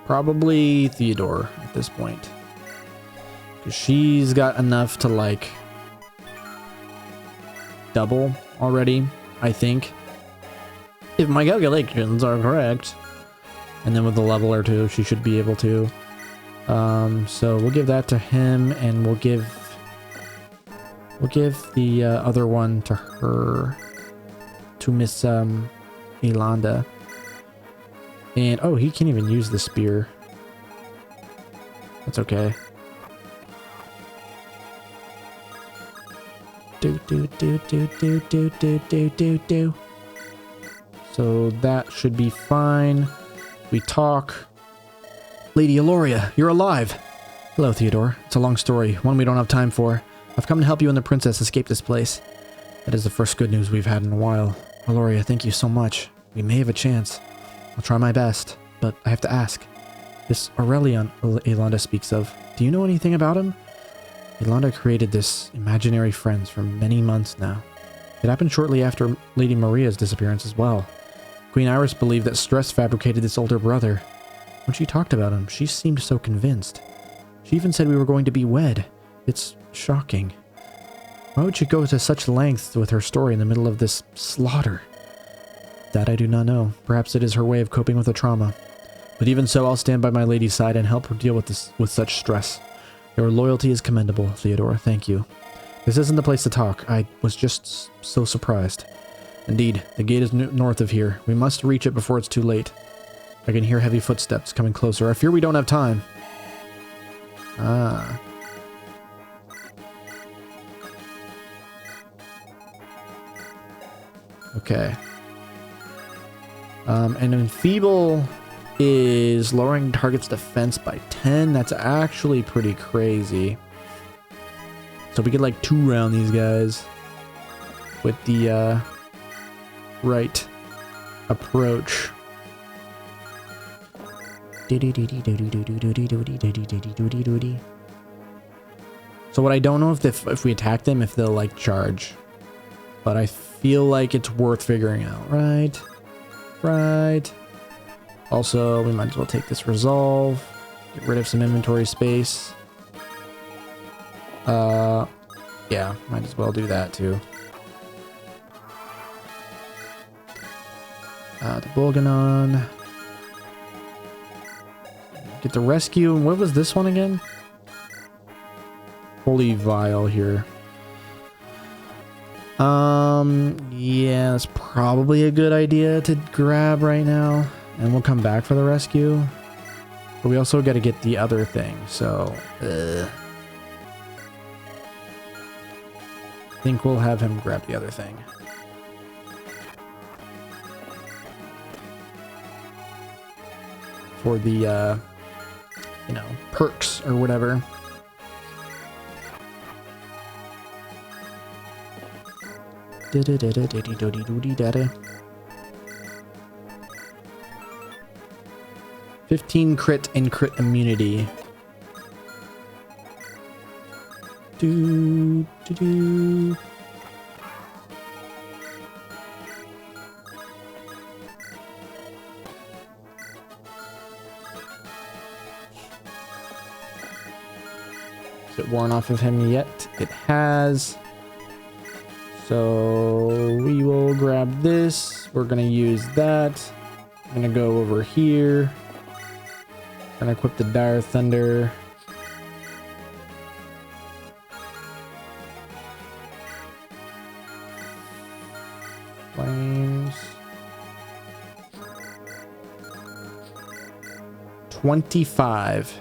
Probably Theodore at this point. Because she's got enough to, like, double already, I think. If my calculations are correct. And then with a level or two, she should be able to. So we'll give that to him, and we'll give the other one to her, to Miss Aylanda. And oh, he can't even use the spear. That's okay. Do. So that should be fine. We talk. Lady Aloria, you're alive. Hello, Theodore. It's a long story, one we don't have time for. I've come to help you and the princess escape this place. That is the first good news we've had in a while. Aloria, thank you so much. We may have a chance. I'll try my best, but I have to ask. This Aurelion Aylanda speaks of, do you know anything about him? Aylanda created this imaginary friends for many months now. It happened shortly after Lady Maria's disappearance as well. Queen Iris believed that stress fabricated this older brother. When she talked about him, she seemed so convinced. She even said we were going to be wed. It's shocking. Why would she go to such lengths with her story in the middle of this slaughter? That I do not know. Perhaps it is her way of coping with the trauma. But even so, I'll stand by my lady's side and help her deal with such stress. Your loyalty is commendable, Theodore. Thank you. This isn't the place to talk. I was just so surprised. Indeed, the gate is north of here. We must reach it before it's too late. I can hear heavy footsteps coming closer. I fear we don't have time. Ah. Okay. And Enfeeble is lowering target's defense by 10. That's actually pretty crazy. So we could like 2-round these guys with the right approach. So what I don't know if we attack them, if they'll like charge, but I feel like it's worth figuring out, right? Right. Also, we might as well take this resolve, get rid of some inventory space. Yeah, might as well do that too. The Bolganon. Get the rescue. What was this one again? Holy Vial here. Yeah, that's probably a good idea to grab right now. And we'll come back for the rescue. But we also got to get the other thing, so... I think we'll have him grab the other thing. For the, you know, perks or whatever. Data. 15 crit and crit immunity. Do. Is it worn off of him yet? It has. So we will grab this. We're gonna use that. I'm gonna go over here. Gonna equip the Dire Thunder. Flames. 25.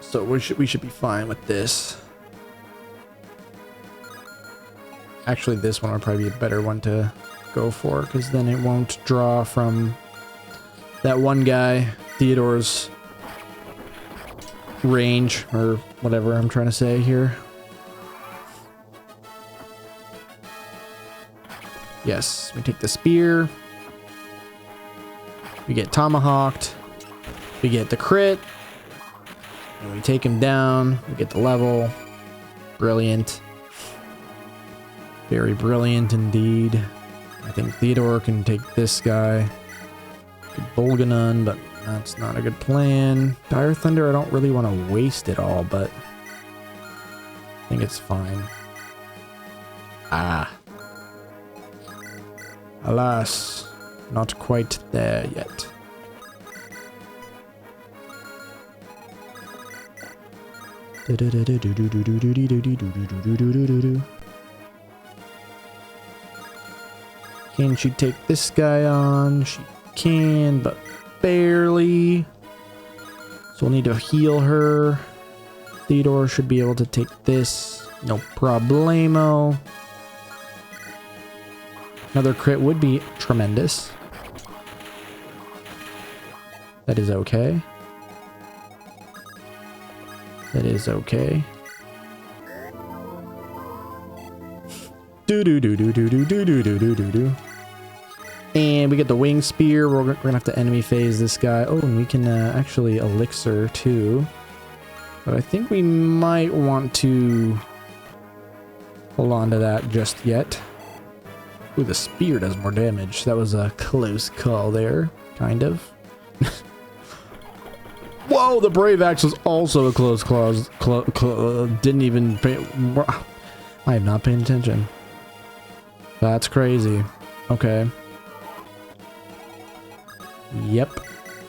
So we should be fine with this. Actually, this one would probably be a better one to go for, because then it won't draw from that one guy, Theodore's range, or whatever I'm trying to say here. Yes, we take the spear. We get tomahawked. We get the crit. And we take him down. We get the level. Brilliant. Very brilliant indeed. I think Theodore can take this guy. Could Bolganun, but that's not a good plan. Dire Thunder, I don't really want to waste it all, but I think it's fine. Ah. Alas, not quite there yet. Can she take this guy on? She can, but barely. So we'll need to heal her. Theodore should be able to take this. No problemo. Another crit would be tremendous. That is okay. That is okay. And we get the wing spear. We're gonna have to enemy phase this guy. Oh, and we can actually elixir too. But I think we might want to hold on to that just yet. Ooh, the spear does more damage. That was a close call there, kind of. Whoa, the Brave Axe was also a close clause. Didn't even pay. I am not paying attention. That's crazy. Okay. Yep.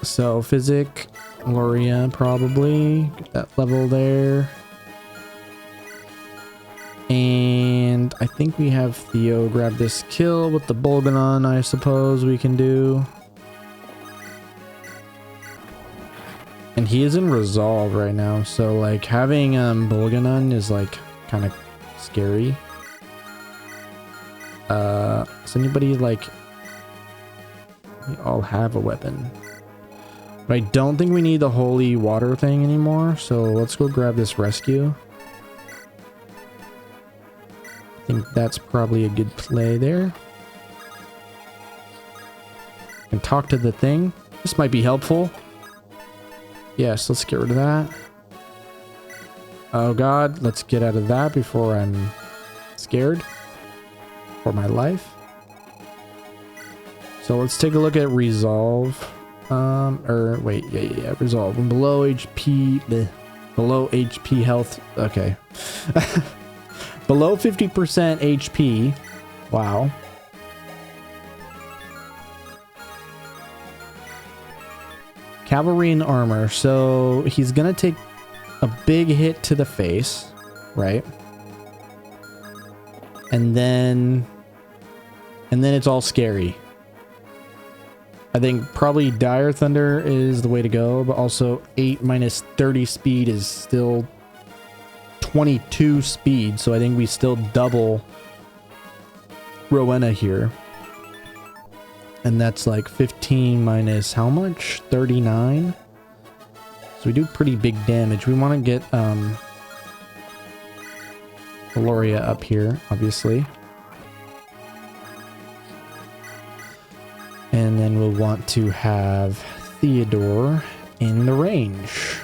So, Physic, Gloria, probably. Get that level there. And I think we have Theo grab this kill with the Bolganon, I suppose we can do. And he is in Resolve right now, so like having Bolganon is like kind of scary. Does anybody like... We all have a weapon. But I don't think we need the holy water thing anymore, so let's go grab this rescue. I think that's probably a good play there. And talk to the thing. This might be helpful. Yes, let's get rid of that. Oh god, let's get out of that before I'm scared for my life. So let's take a look at Resolve. Wait, yeah, Resolve. When below HP, below HP health, okay. Below 50% HP, wow. Cavalry and armor, so he's gonna take a big hit to the face, right? And then it's all scary. I think probably Dire Thunder is the way to go, but also 8 minus 30 speed is still 22 speed, so I think we still double Rowena here. And that's like 15 minus how much? 39? So we do pretty big damage. We want to get Gloria up here, obviously. And then we'll want to have Theodore in the range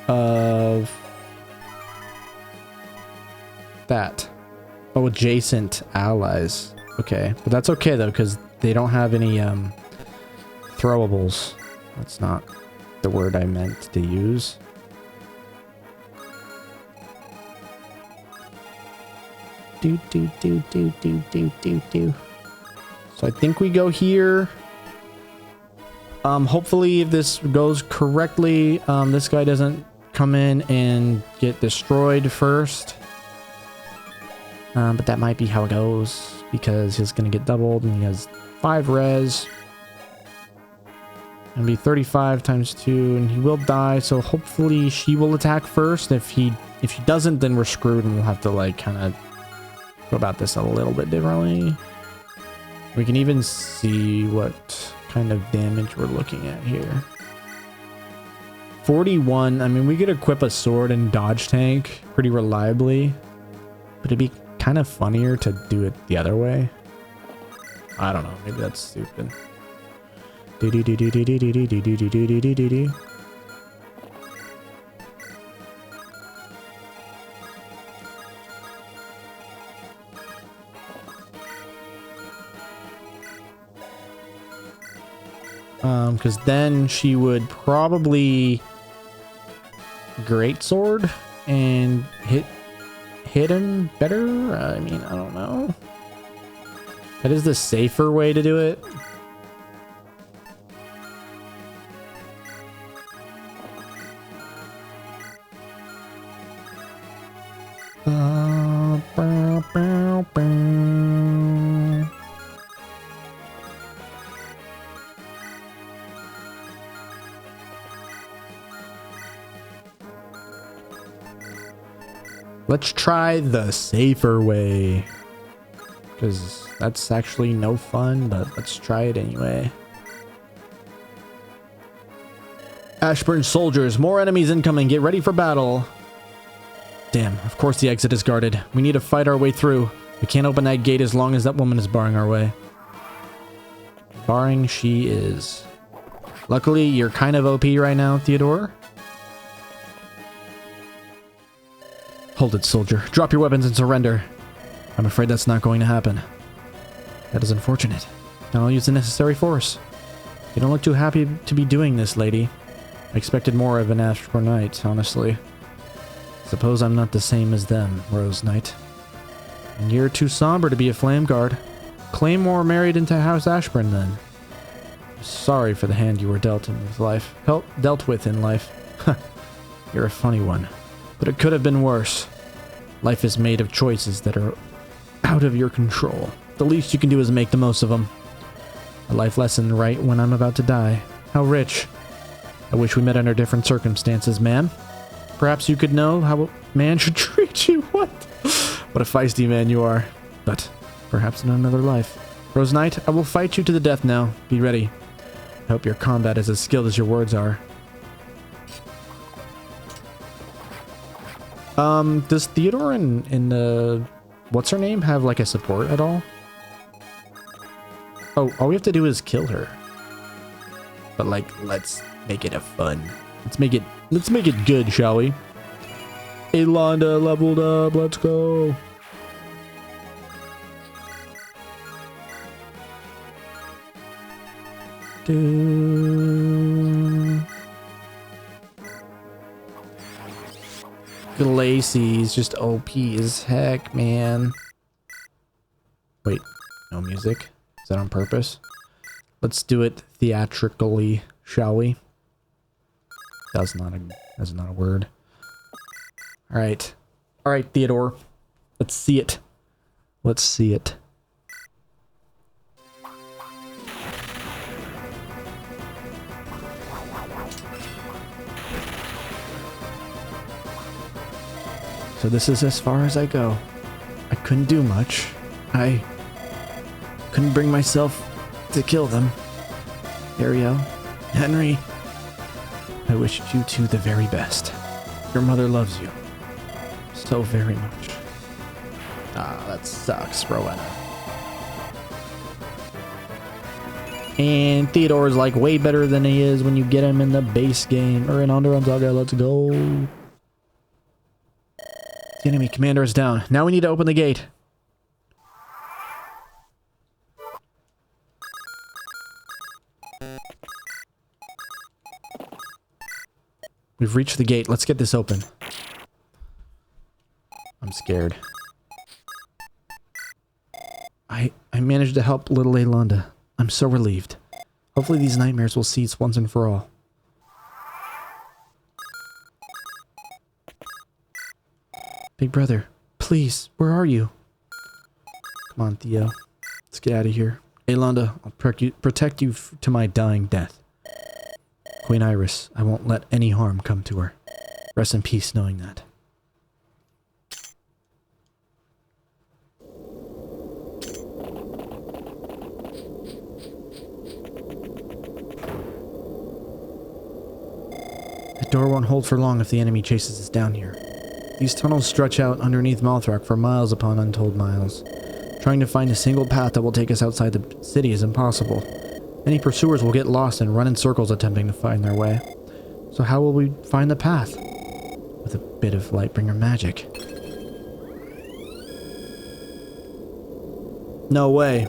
of that. Oh, adjacent allies. Okay, but that's okay though, because they don't have any throwables. That's not the word I meant to use. Do. So I think we go here. Hopefully if this goes correctly, this guy doesn't come in and get destroyed first. But that might be how it goes, because he's going to get doubled and he has 5 res. It'll be 35 times 2 and he will die, so hopefully she will attack first. If he doesn't, then we're screwed and we'll have to like kind of go about this a little bit differently. We can even see what kind of damage we're looking at here. 41. I mean, we could equip a sword and dodge tank pretty reliably, but it'd be kind of funnier to do it the other way. I don't know. Maybe that's stupid. Because then she would probably greatsword and hit him better. I mean, I don't know. That is the safer way to do it. Let's try the safer way, because that's actually no fun, but let's try it anyway. Ashburn soldiers, more enemies incoming. Get ready for battle. Damn, of course the exit is guarded. We need to fight our way through. We can't open that gate as long as that woman is barring our way. Barring she is. Luckily, you're kind of OP right now, Theodore. Hold it, soldier. Drop your weapons and surrender. I'm afraid that's not going to happen. That is unfortunate. Now I'll use the necessary force. You don't look too happy to be doing this, lady. I expected more of an Ashburn Knight, honestly. Suppose I'm not the same as them, Rose Knight. And you're too somber to be a flame guard. Claymore married into House Ashburn, then. Sorry for the hand you were dealt with in life. You're a funny one. But it could have been worse. Life is made of choices that are out of your control. The least you can do is make the most of them. A life lesson right when I'm about to die. How rich. I wish we met under different circumstances, ma'am. Perhaps you could know how a man should treat you. What a feisty man you are. But perhaps in another life. Rose Knight, I will fight you to the death now. Be ready. I hope your combat is as skilled as your words are. Does Theodore and what's her name have like a support at all? Oh, all we have to do is kill her. But like, let's make it a fun. Let's make it good, shall we? Aylanda leveled up. Let's go. Lacey's just OP as heck, man. Wait, no music? Is that on purpose? Let's do it theatrically, shall we? That's not a word. Alright. Alright, Theodore. Let's see it. Let's see it. So this is as far as I go. I couldn't do much. I couldn't bring myself to kill them. Ariel, Henry, I wish you two the very best. Your mother loves you. so very much. Ah, that sucks, Rowena. And Theodore is like way better than he is when you get him in the base game or in Rebellion Saga. Let's go. The enemy commander is down. Now we need to open the gate. We've reached the gate. Let's get this open. I'm scared. I managed to help little Aylanda. I'm so relieved. Hopefully these nightmares will cease once and for all. Big brother, please, where are you? Come on, Theo. Let's get out of here. Aylanda, I'll protect you to my dying death. Queen Iris, I won't let any harm come to her. Rest in peace knowing that. The door won't hold for long if the enemy chases us down here. These tunnels stretch out underneath Malthrak for miles upon untold miles. Trying to find a single path that will take us outside the city is impossible. Any pursuers will get lost and run in circles attempting to find their way. So how will we find the path? With a bit of Lightbringer magic. No way.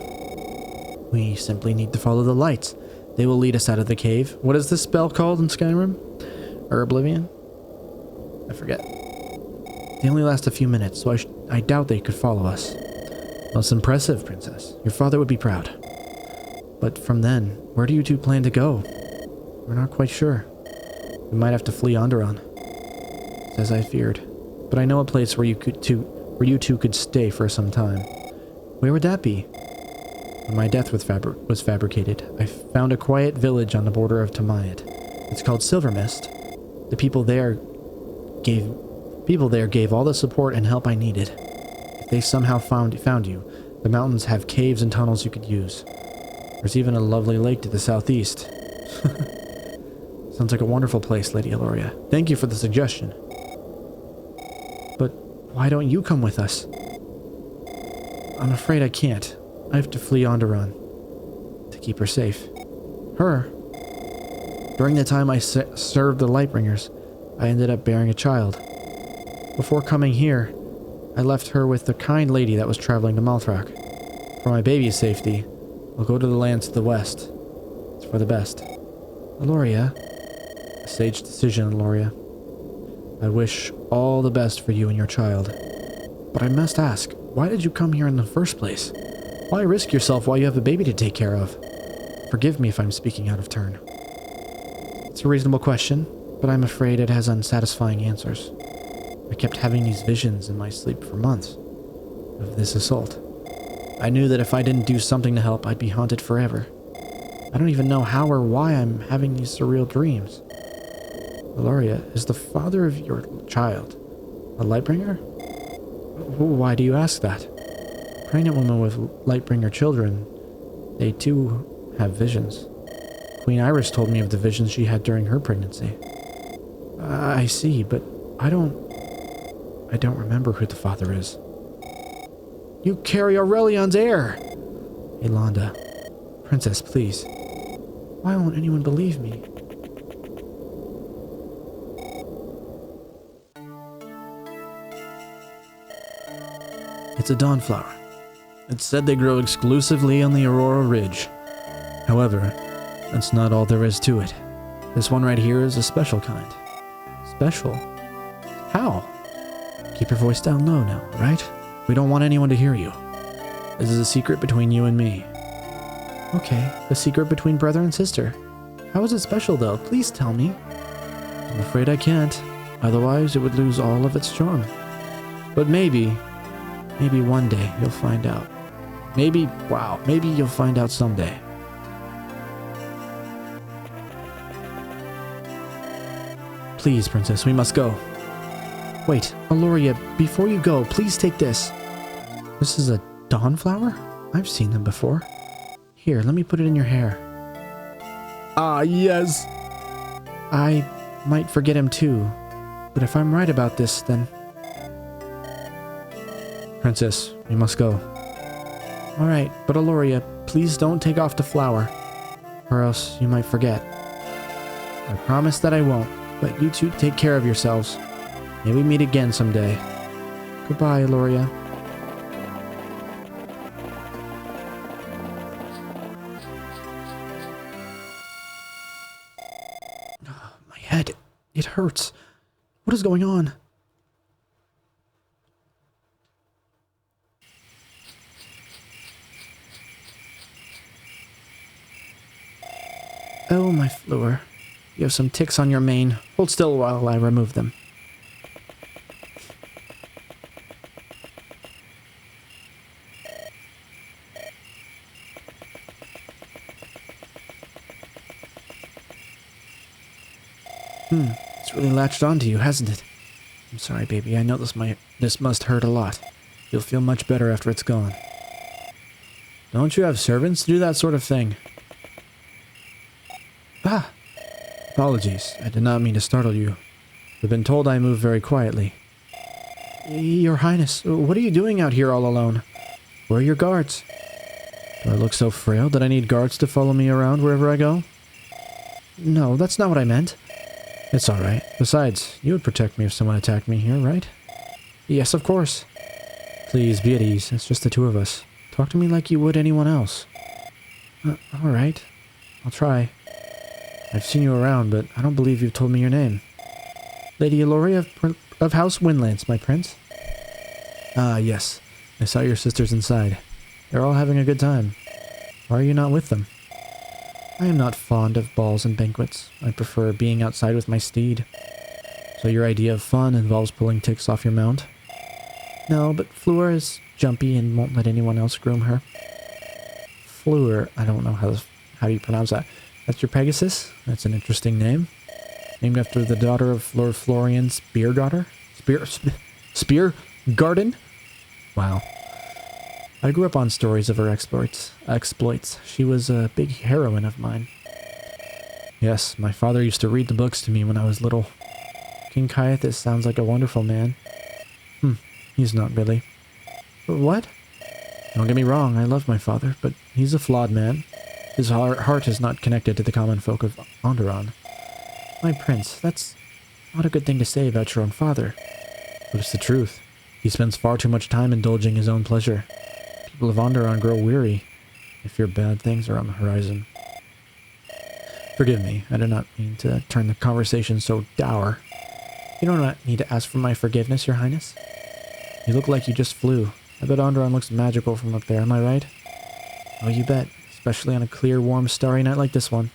We simply need to follow the lights. They will lead us out of the cave. What is this spell called in Skyrim? Or Oblivion? I forget. They only last a few minutes, so I doubt they could follow us. Most impressive, Princess. Your father would be proud. But from then, where do you two plan to go? We're not quite sure. We might have to flee Onderon. As I feared. But I know a place where you two could stay for some time. Where would that be? When my death was fabricated, I found a quiet village on the border of Tamayat. It's called Silvermist. The people there gave all the support and help I needed. If they somehow found you, the mountains have caves and tunnels you could use. There's even a lovely lake to the southeast. Sounds like a wonderful place, Lady Eloria. Thank you for the suggestion. But why don't you come with us? I'm afraid I can't. I have to flee Onderon to keep her safe. Her? During the time I served the Lightbringers, I ended up bearing a child. Before coming here, I left her with the kind lady that was traveling to Malthrak. For my baby's safety, I'll go to the lands to the west. It's for the best. Eloria. A sage decision, Eloria. I wish all the best for you and your child. But I must ask, why did you come here in the first place? Why risk yourself while you have a baby to take care of? Forgive me if I'm speaking out of turn. It's a reasonable question, but I'm afraid it has unsatisfying answers. I kept having these visions in my sleep for months of this assault. I knew that if I didn't do something to help, I'd be haunted forever. I don't even know how or why I'm having these surreal dreams. Eloria, is the father of your child a Lightbringer? Why do you ask that? Pregnant women with Lightbringer children, they too have visions. Queen Iris told me of the visions she had during her pregnancy. I see, but I don't remember who the father is. You carry Aurelion's heir! Aylanda. Princess, please. Why won't anyone believe me? It's a dawnflower. It's said they grow exclusively on the Aurora Ridge. However, that's not all there is to it. This one right here is a special kind. Special? How? Keep your voice down low now, right? We don't want anyone to hear you. This is a secret between you and me. Okay, a secret between brother and sister. How is it special though? Please tell me. I'm afraid I can't. Otherwise, it would lose all of its charm. But maybe one day you'll find out. Maybe you'll find out someday. Please, Princess, we must go. Wait, Eloria, before you go, please take this. This is a dawnflower? I've seen them before. Here, let me put it in your hair. Ah, yes! I might forget him too, but if I'm right about this, then Princess, we must go. Alright, but Aloria, please don't take off the flower, or else you might forget. I promise that I won't, but you two take care of yourselves. May we meet again someday. Goodbye, Aloria. My head, it hurts. What is going on? Oh, my Fleur. You have some ticks on your mane. Hold still while I remove them. It's really latched onto you, hasn't it? I'm sorry, baby. I know this must hurt a lot. You'll feel much better after it's gone. Don't you have servants to do that sort of thing? Ah! Apologies. I did not mean to startle you. I've been told I move very quietly. Your Highness, what are you doing out here all alone? Where are your guards? Do I look so frail that I need guards to follow me around wherever I go? No, that's not what I meant. It's alright. Besides, you would protect me if someone attacked me here, right? Yes, of course. Please, be at ease. It's just the two of us. Talk to me like you would anyone else. Alright. I'll try. I've seen you around, but I don't believe you've told me your name. Lady Aloria of House Windlance, my prince. Ah, yes. I saw your sisters inside. They're all having a good time. Why are you not with them? I am not fond of balls and banquets. I prefer being outside with my steed. So your idea of fun involves pulling ticks off your mount? No, but Fleur is jumpy and won't let anyone else groom her. Fleur, I don't know how do you pronounce that. That's your Pegasus? That's an interesting name. Named after the daughter of Lord Florian's spear daughter? Spear Garden? Wow. I grew up on stories of her exploits. She was a big heroine of mine. Yes, my father used to read the books to me when I was little. King Caiathas sounds like a wonderful man. He's not really. What? Don't get me wrong, I love my father, but he's a flawed man. His heart is not connected to the common folk of Onderon. My prince, that's not a good thing to say about your own father. But it's the truth. He spends far too much time indulging his own pleasure. People of Onderon grow weary. I fear bad things are on the horizon. Forgive me, I did not mean to turn the conversation so dour. You do not need to ask for my forgiveness, your highness. You look like you just flew. I bet Onderon looks magical from up there, am I right? Oh, you bet. Especially on a clear, warm, starry night like this one.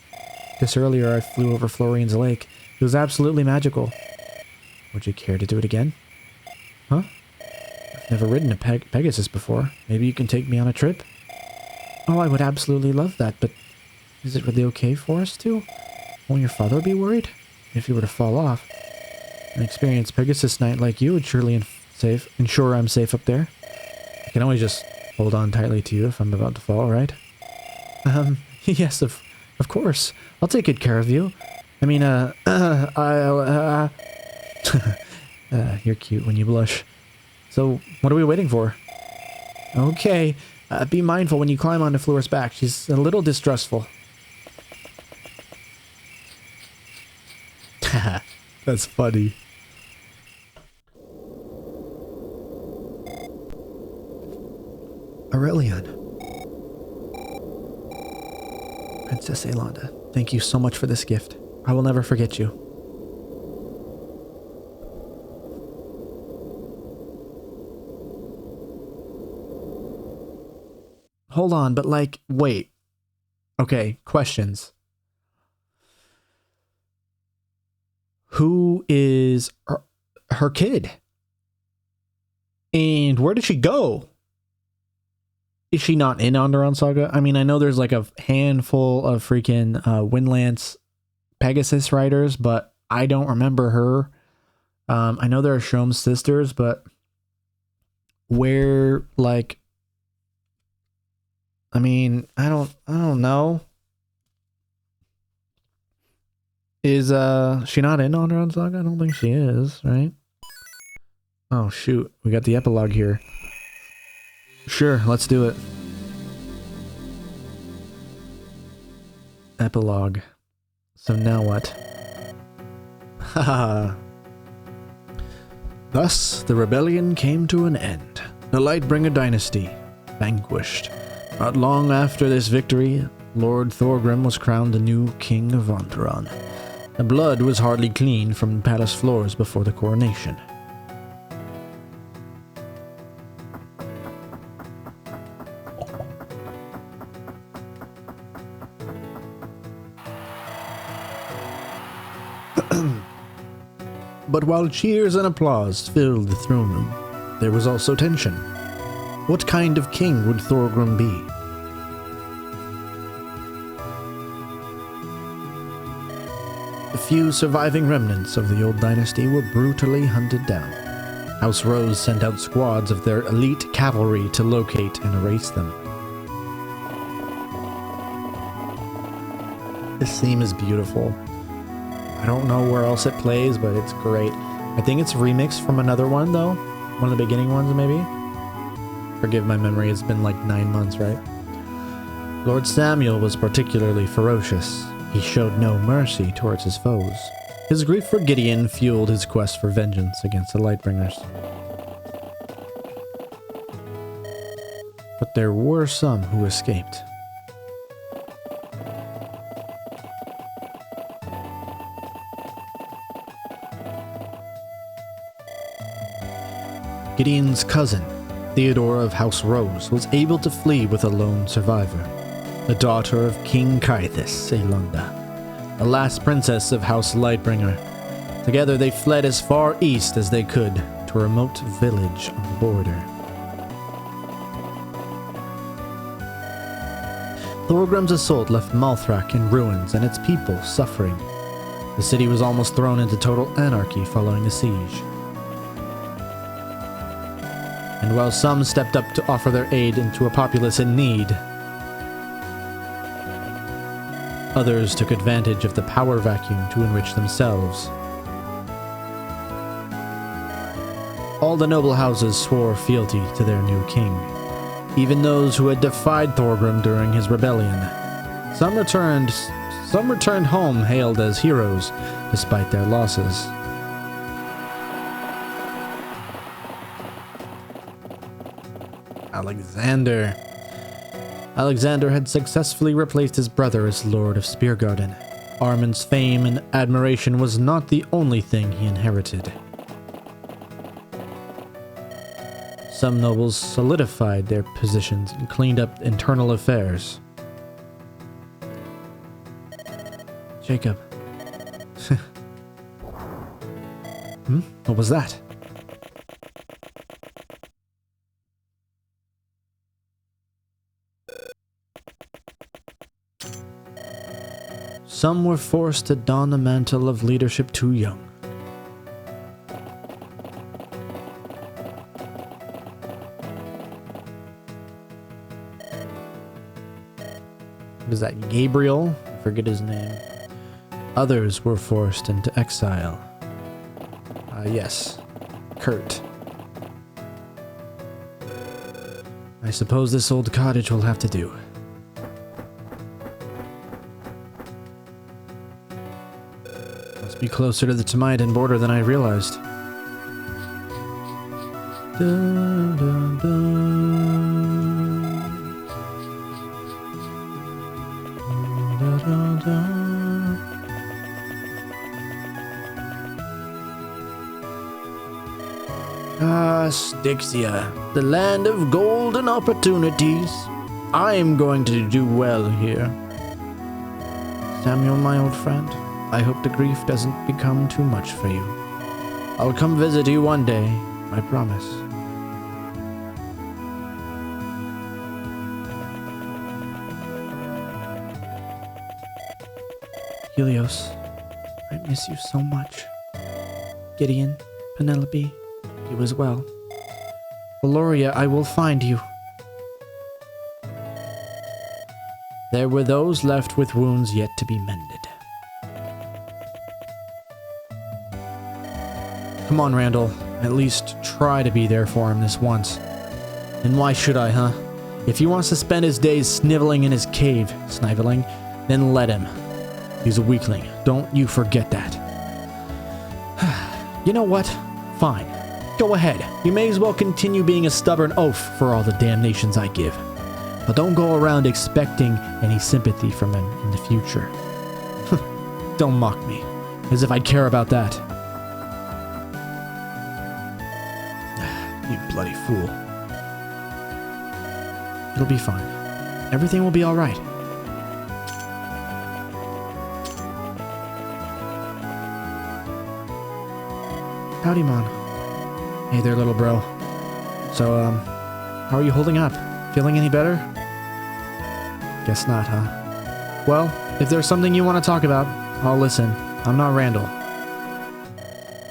Just earlier I flew over Florian's Lake. It was absolutely magical. Would you care to do it again? Huh? I've never ridden a Pegasus before. Maybe you can take me on a trip? Oh, I would absolutely love that, but is it really okay for us to? Won't your father be worried? If he were to fall off? An experienced Pegasus knight like you would surely ensure I'm safe up there. I can always just hold on tightly to you if I'm about to fall, right? Yes, of course. I'll take good care of you. I mean, you're cute when you blush. So, what are we waiting for? Okay, be mindful when you climb onto Fleur's back. She's a little distrustful. That's funny. Aurelian. Princess Aylanda, thank you so much for this gift. I will never forget you. Hold on, but like, wait. Okay, questions. Who is her kid? And where did she go? Is she not in Onderon Saga? I mean, I know there's like a handful of freaking Windlance Pegasus riders, but I don't remember her. I know there are Shrome's sisters, but where, like, I mean, I don't know. Is she not in Onderon Saga? I don't think she is, right? Oh shoot, we got the epilogue here. Sure, let's do it. Epilogue. So now what? Haha. Thus, the rebellion came to an end. The Lightbringer dynasty vanquished. Not long after this victory, Lord Thorgrim was crowned the new king of Onderon. The blood was hardly clean from the palace floors before the coronation. But while cheers and applause filled the throne room, there was also tension. What kind of king would Thorgrim be? The few surviving remnants of the old dynasty were brutally hunted down. House Rose sent out squads of their elite cavalry to locate and erase them. This theme is beautiful. I don't know where else it plays, but it's great. I think it's remixed from another one, though. One of the beginning ones, maybe? Forgive my memory, it's been like 9 months, right? Lord Samuel was particularly ferocious. He showed no mercy towards his foes. His grief for Gideon fueled his quest for vengeance against the Lightbringers. But there were some who escaped. Gideon's cousin, Theodore of House Rose, was able to flee with a lone survivor, the daughter of King Caithus, Aylanda, the last princess of House Lightbringer. Together they fled as far east as they could to a remote village on the border. Thorgrim's assault left Malthrak in ruins and its people suffering. The city was almost thrown into total anarchy following the siege. And while some stepped up to offer their aid to a populace in need, others took advantage of the power vacuum to enrich themselves. All the noble houses swore fealty to their new king, even those who had defied Thorgrim during his rebellion. Some returned home hailed as heroes, despite their losses. Alexander had successfully replaced his brother as Lord of Speargarden. Armin's fame and admiration was not the only thing he inherited. Some nobles solidified their positions and cleaned up internal affairs. Jacob. What was that? Some were forced to don the mantle of leadership too young. What is that, Gabriel? I forget his name. Others were forced into exile. Yes, Kurt. I suppose this old cottage will have to do. Be closer to the Tamidan border than I realized. Dun, dun, dun. Dun, dun, dun. Ah, Styxia, the land of golden opportunities. I am going to do well here. Samuel, my old friend, I hope the grief doesn't become too much for you. I'll come visit you one day, I promise. Helios, I miss you so much. Gideon, Penelope, you as well. Valoria, I will find you. There were those left with wounds yet to be mended. Come on, Randall. At least try to be there for him this once. And why should I, huh? If he wants to spend his days sniveling in his cave, then let him. He's a weakling. Don't you forget that. You know what? Fine. Go ahead. You may as well continue being a stubborn oaf for all the damnations I give. But don't go around expecting any sympathy from him in the future. Don't mock me, as if I'd care about that. You bloody fool. It'll be fine. Everything will be alright. Howdy, Mon. Hey there, little bro. So, how are you holding up? Feeling any better? Guess not, huh? Well, if there's something you want to talk about, I'll listen. I'm not Randall.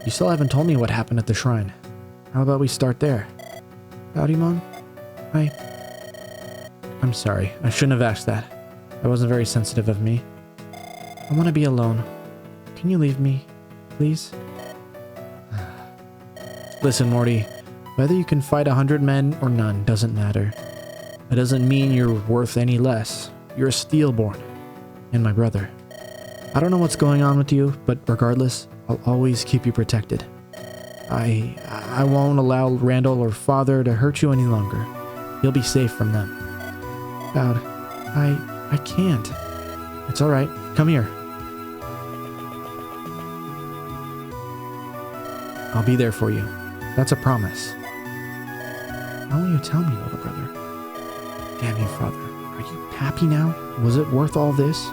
You still haven't told me what happened at the shrine. How about we start there? Howdy, Mon. I'm sorry. I shouldn't have asked that. That wasn't very sensitive of me. I want to be alone. Can you leave me, please? Listen, Morty. Whether you can fight 100 men or none doesn't matter. It doesn't mean you're worth any less. You're a Steelborn. And my brother. I don't know what's going on with you, but regardless, I'll always keep you protected. I won't allow Randall or Father to hurt you any longer. You'll be safe from them. God, I can't. It's alright. Come here. I'll be there for you. That's a promise. How will you tell me, little brother? Damn you, Father. Are you happy now? Was it worth all this?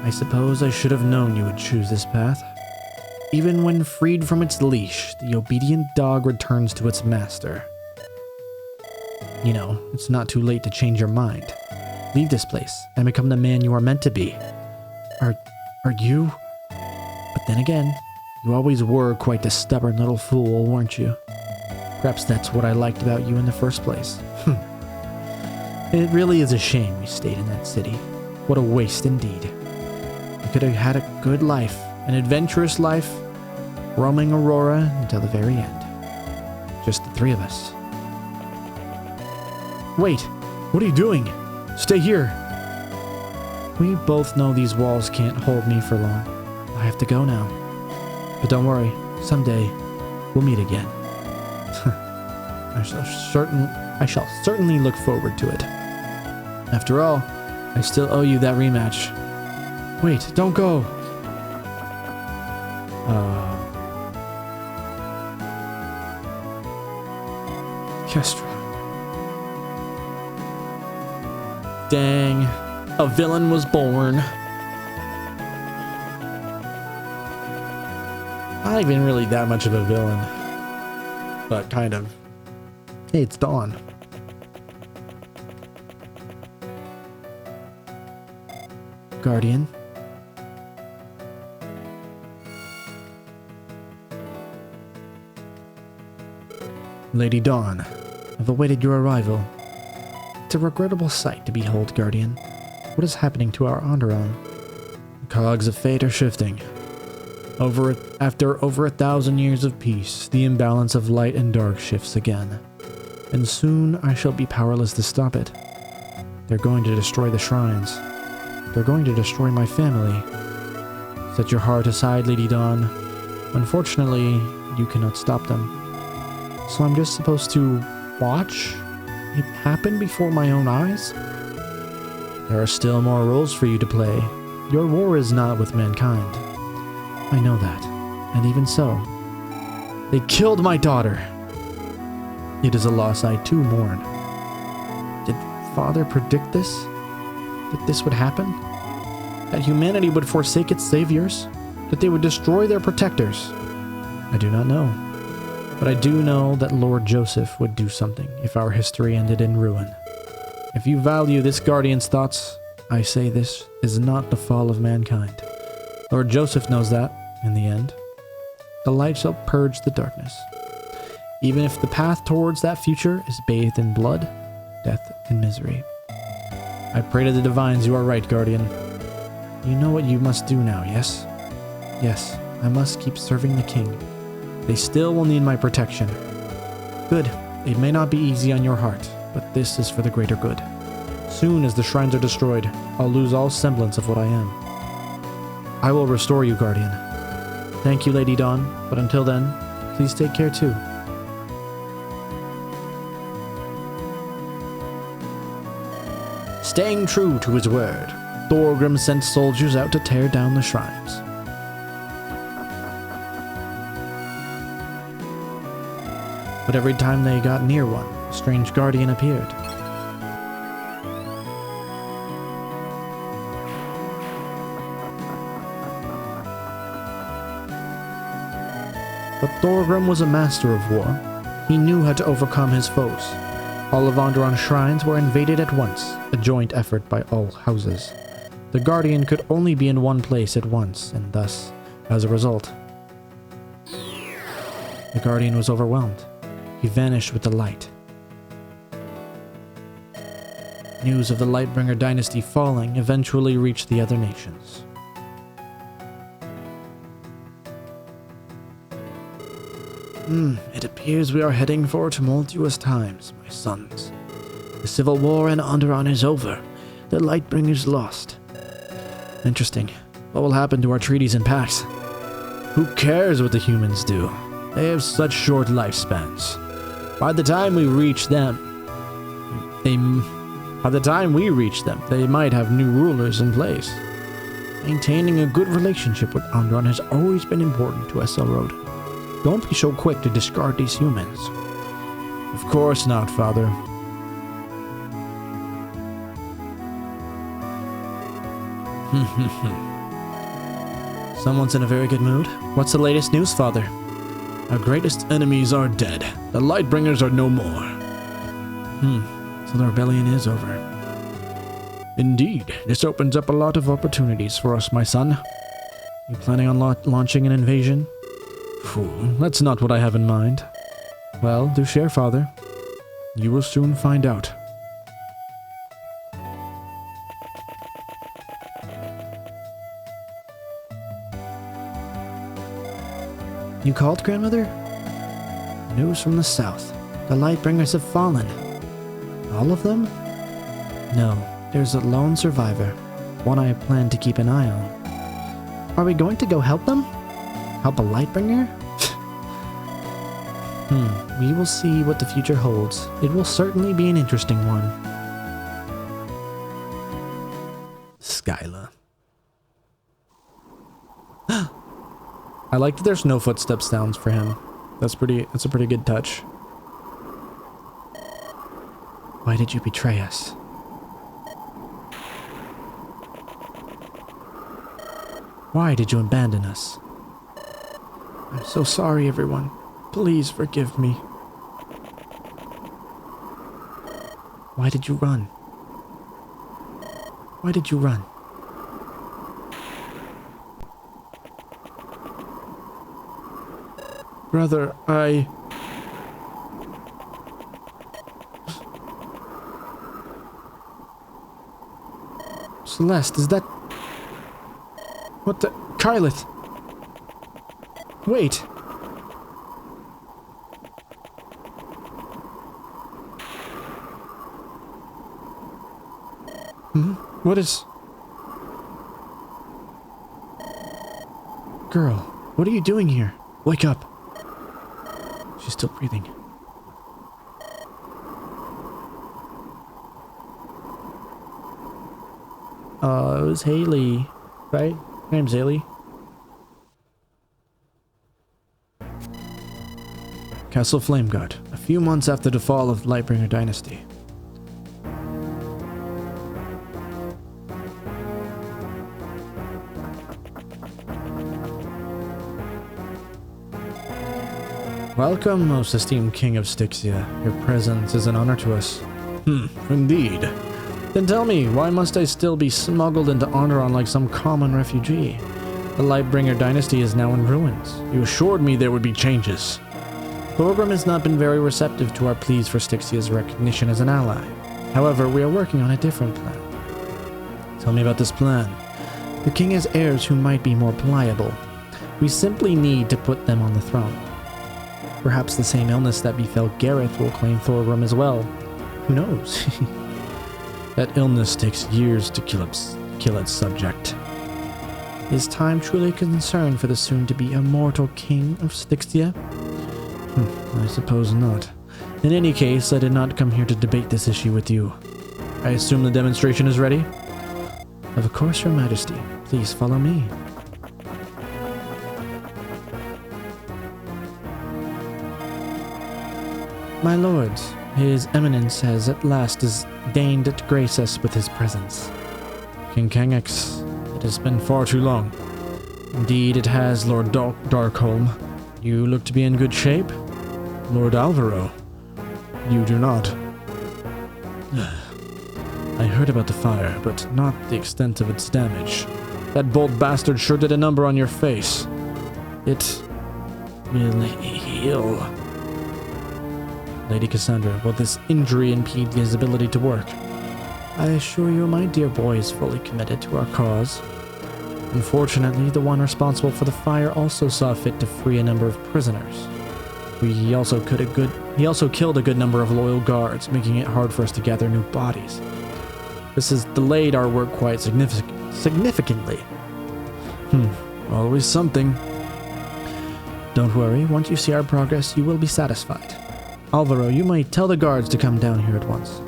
I suppose I should have known you would choose this path. Even when freed from its leash, the obedient dog returns to its master. You know, it's not too late to change your mind. Leave this place and become the man you are meant to be. Are you? But then again, you always were quite the stubborn little fool, weren't you? Perhaps that's what I liked about you in the first place. It really is a shame you stayed in that city. What a waste indeed. You could have had a good life, an adventurous life, roaming Aurora until the very end. Just the three of us. Wait, what are you doing? Stay here. We both know these walls can't hold me for long. I have to go now. But don't worry, someday we'll meet again. I shall certainly look forward to it. After all, I still owe you that rematch. Wait, don't go. Kestra. Dang, a villain was born. Not even really that much of a villain, but kind of. Hey, it's Dawn. Guardian. Lady Dawn, I've awaited your arrival. It's a regrettable sight to behold, Guardian. What is happening to our Onderon? The cogs of fate are shifting. After over 1,000 years of peace, the imbalance of light and dark shifts again. And soon I shall be powerless to stop it. They're going to destroy the shrines. They're going to destroy my family. Set your heart aside, Lady Dawn. Unfortunately, you cannot stop them. So I'm just supposed to watch it happen before my own eyes? There are still more roles for you to play. Your war is not with mankind. I know that. And even so, they killed my daughter. It is a loss I too mourn. Did Father predict this? That this would happen? That humanity would forsake its saviors? That they would destroy their protectors? I do not know. But I do know that Lord Joseph would do something if our history ended in ruin. If you value this Guardian's thoughts, I say this is not the fall of mankind. Lord Joseph knows that, in the end. The light shall purge the darkness. even if the path towards that future is bathed in blood, death, and misery. I pray to the divines you are right, Guardian. You know what you must do now, yes? Yes, I must keep serving the king. They still will need my protection. Good. It may not be easy on your heart, but this is for the greater good. Soon as the shrines are destroyed, I'll lose all semblance of what I am. I will restore you, Guardian. Thank you, Lady Dawn, but until then, please take care too. Staying true to his word, Thorgrim sent soldiers out to tear down the shrines. But every time they got near one, a strange guardian appeared. But Thorgrim was a master of war. He knew how to overcome his foes. All of Onderon's shrines were invaded at once, a joint effort by all houses. The Guardian could only be in one place at once, and thus, as a result, the Guardian was overwhelmed. He vanished with the light. News of the Lightbringer dynasty falling eventually reached the other nations. It appears we are heading for tumultuous times, my sons. The civil war in Onderon is over. The Lightbringers lost. Interesting. What will happen to our treaties and pacts? Who cares what the humans do? They have such short lifespans. By the time we reach them, they might have new rulers in place. Maintaining a good relationship with Onderon has always been important to Esselrode. Don't be so quick to discard these humans. Of course not, Father. Someone's in a very good mood. What's the latest news, Father? Our greatest enemies are dead. The Lightbringers are no more. So the rebellion is over. Indeed, this opens up a lot of opportunities for us, my son. You planning on launching an invasion? That's not what I have in mind. Well, do share, Father. You will soon find out. You called, Grandmother? News from the south. The Lightbringers have fallen. All of them? No, there's a lone survivor. One I plan to keep an eye on. Are we going to go help them? Help a Lightbringer? We will see what the future holds. It will certainly be an interesting one. Skyla. I like that there's no footstep sounds for him. That's a pretty good touch. Why did you betray us? Why did you abandon us? I'm so sorry, everyone. Please forgive me. Why did you run? Why did you run? Brother, Celeste, is that... What the... Kyleth! Wait! What is... Girl, what are you doing here? Wake up. She's still breathing. It was Haley, right? Her name's Haley. Castle Flameguard, a few months after the fall of the Lightbringer dynasty. Welcome, most esteemed King of Styxia. Your presence is an honor to us. Indeed. Then tell me, why must I still be smuggled into Onderon like some common refugee? The Lightbringer dynasty is now in ruins. You assured me there would be changes. Thorgrim has not been very receptive to our pleas for Styxia's recognition as an ally. However, we are working on a different plan. Tell me about this plan. The king has heirs who might be more pliable. We simply need to put them on the throne. Perhaps the same illness that befell Gareth will claim Thorgrim as well. Who knows? That illness takes years to kill its subject. Is time truly a concern for the soon-to-be immortal king of Styxia? I suppose not. In any case, I did not come here to debate this issue with you. I assume the demonstration is ready? Of course, Your Majesty. Please follow me. My lords, His Eminence has at last deigned to grace us with his presence. King Kangx, it has been far too long. Indeed it has, Lord Darkholm. You look to be in good shape. Lord Alvaro, you do not. I heard about the fire, but not the extent of its damage. That bold bastard sure did a number on your face. It will heal. Lady Cassandra, will this injury impede his ability to work? I assure you, my dear boy is fully committed to our cause. Unfortunately, the one responsible for the fire also saw fit to free a number of prisoners. He also killed a good number of loyal guards, making it hard for us to gather new bodies. This has delayed our work quite significantly. Always something. Don't worry, once you see our progress, you will be satisfied. Alvaro, you might tell the guards to come down here at once.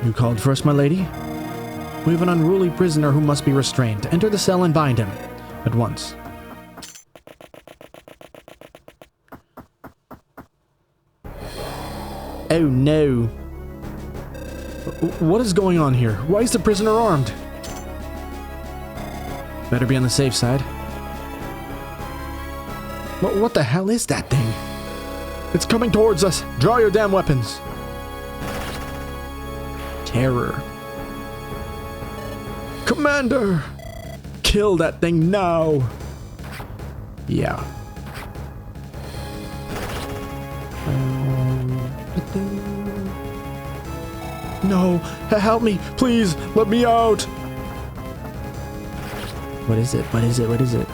You called first, my lady? We have an unruly prisoner who must be restrained. Enter the cell and bind him. At once. Oh no. What is going on here? Why is the prisoner armed? Better be on the safe side. What the hell is that thing? It's coming towards us. Draw your damn weapons. Terror. Commander! Kill that thing now! Yeah. No! Help me! Please! Let me out! What is it? What is it? What is it?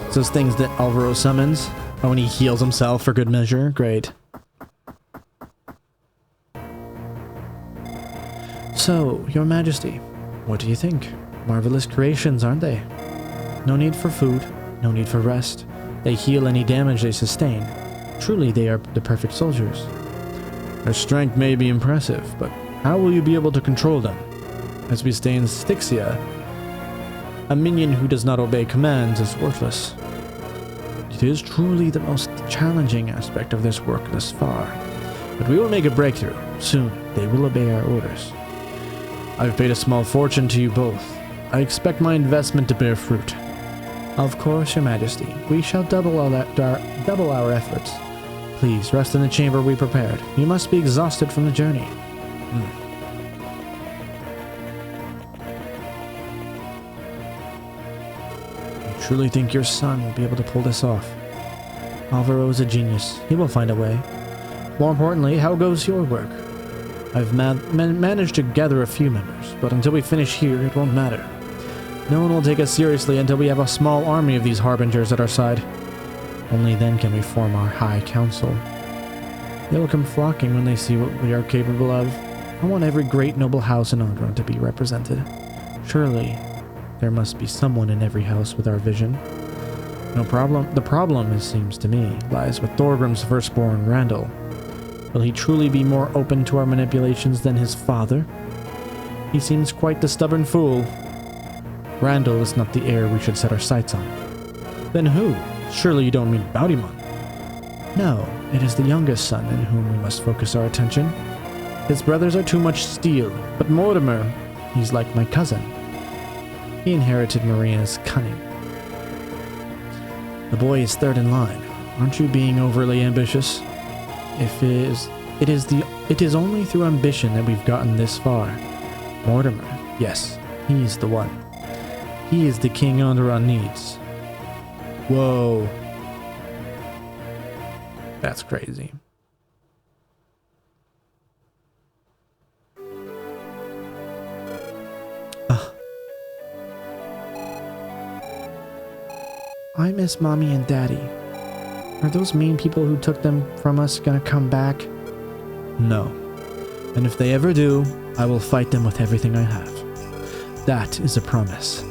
It's those things that Alvaro summons. Oh, and he heals himself for good measure. Great. So, Your Majesty, what do you think? Marvelous creations, aren't they? No need for food, no need for rest. They heal any damage they sustain. Truly, they are the perfect soldiers. Their strength may be impressive, but how will you be able to control them? As we stay in Styxia, a minion who does not obey commands is worthless. It is truly the most challenging aspect of this work thus far. But we will make a breakthrough. Soon, they will obey our orders. I've paid a small fortune to you both. I expect my investment to bear fruit. Of course, Your Majesty. We shall double our efforts. Please, rest in the chamber we prepared. You must be exhausted from the journey. You truly think your son will be able to pull this off? Alvaro is a genius. He will find a way. More importantly, how goes your work? I've managed to gather a few members, but until we finish here, it won't matter. No one will take us seriously until we have a small army of these harbingers at our side. Only then can we form our High Council. They will come flocking when they see what we are capable of. I want every great noble house in Ogron to be represented. Surely, there must be someone in every house with our vision. No problem. The problem, it seems to me, lies with Thorgrim's firstborn, Randall. Will he truly be more open to our manipulations than his father? He seems quite the stubborn fool. Randall is not the heir we should set our sights on. Then who? Surely you don't mean Baudimon. No, it is the youngest son in whom we must focus our attention. His brothers are too much steel, but Mortimer, he's like my cousin. He inherited Marina's cunning. The boy is third in line. Aren't you being overly ambitious? If It is only through ambition that we've gotten this far. Mortimer, yes, he's the one. He is the king Onderon needs. Whoa. That's crazy. I miss Mommy and Daddy. Are those mean people who took them from us gonna come back? No. And if they ever do, I will fight them with everything I have. That is a promise.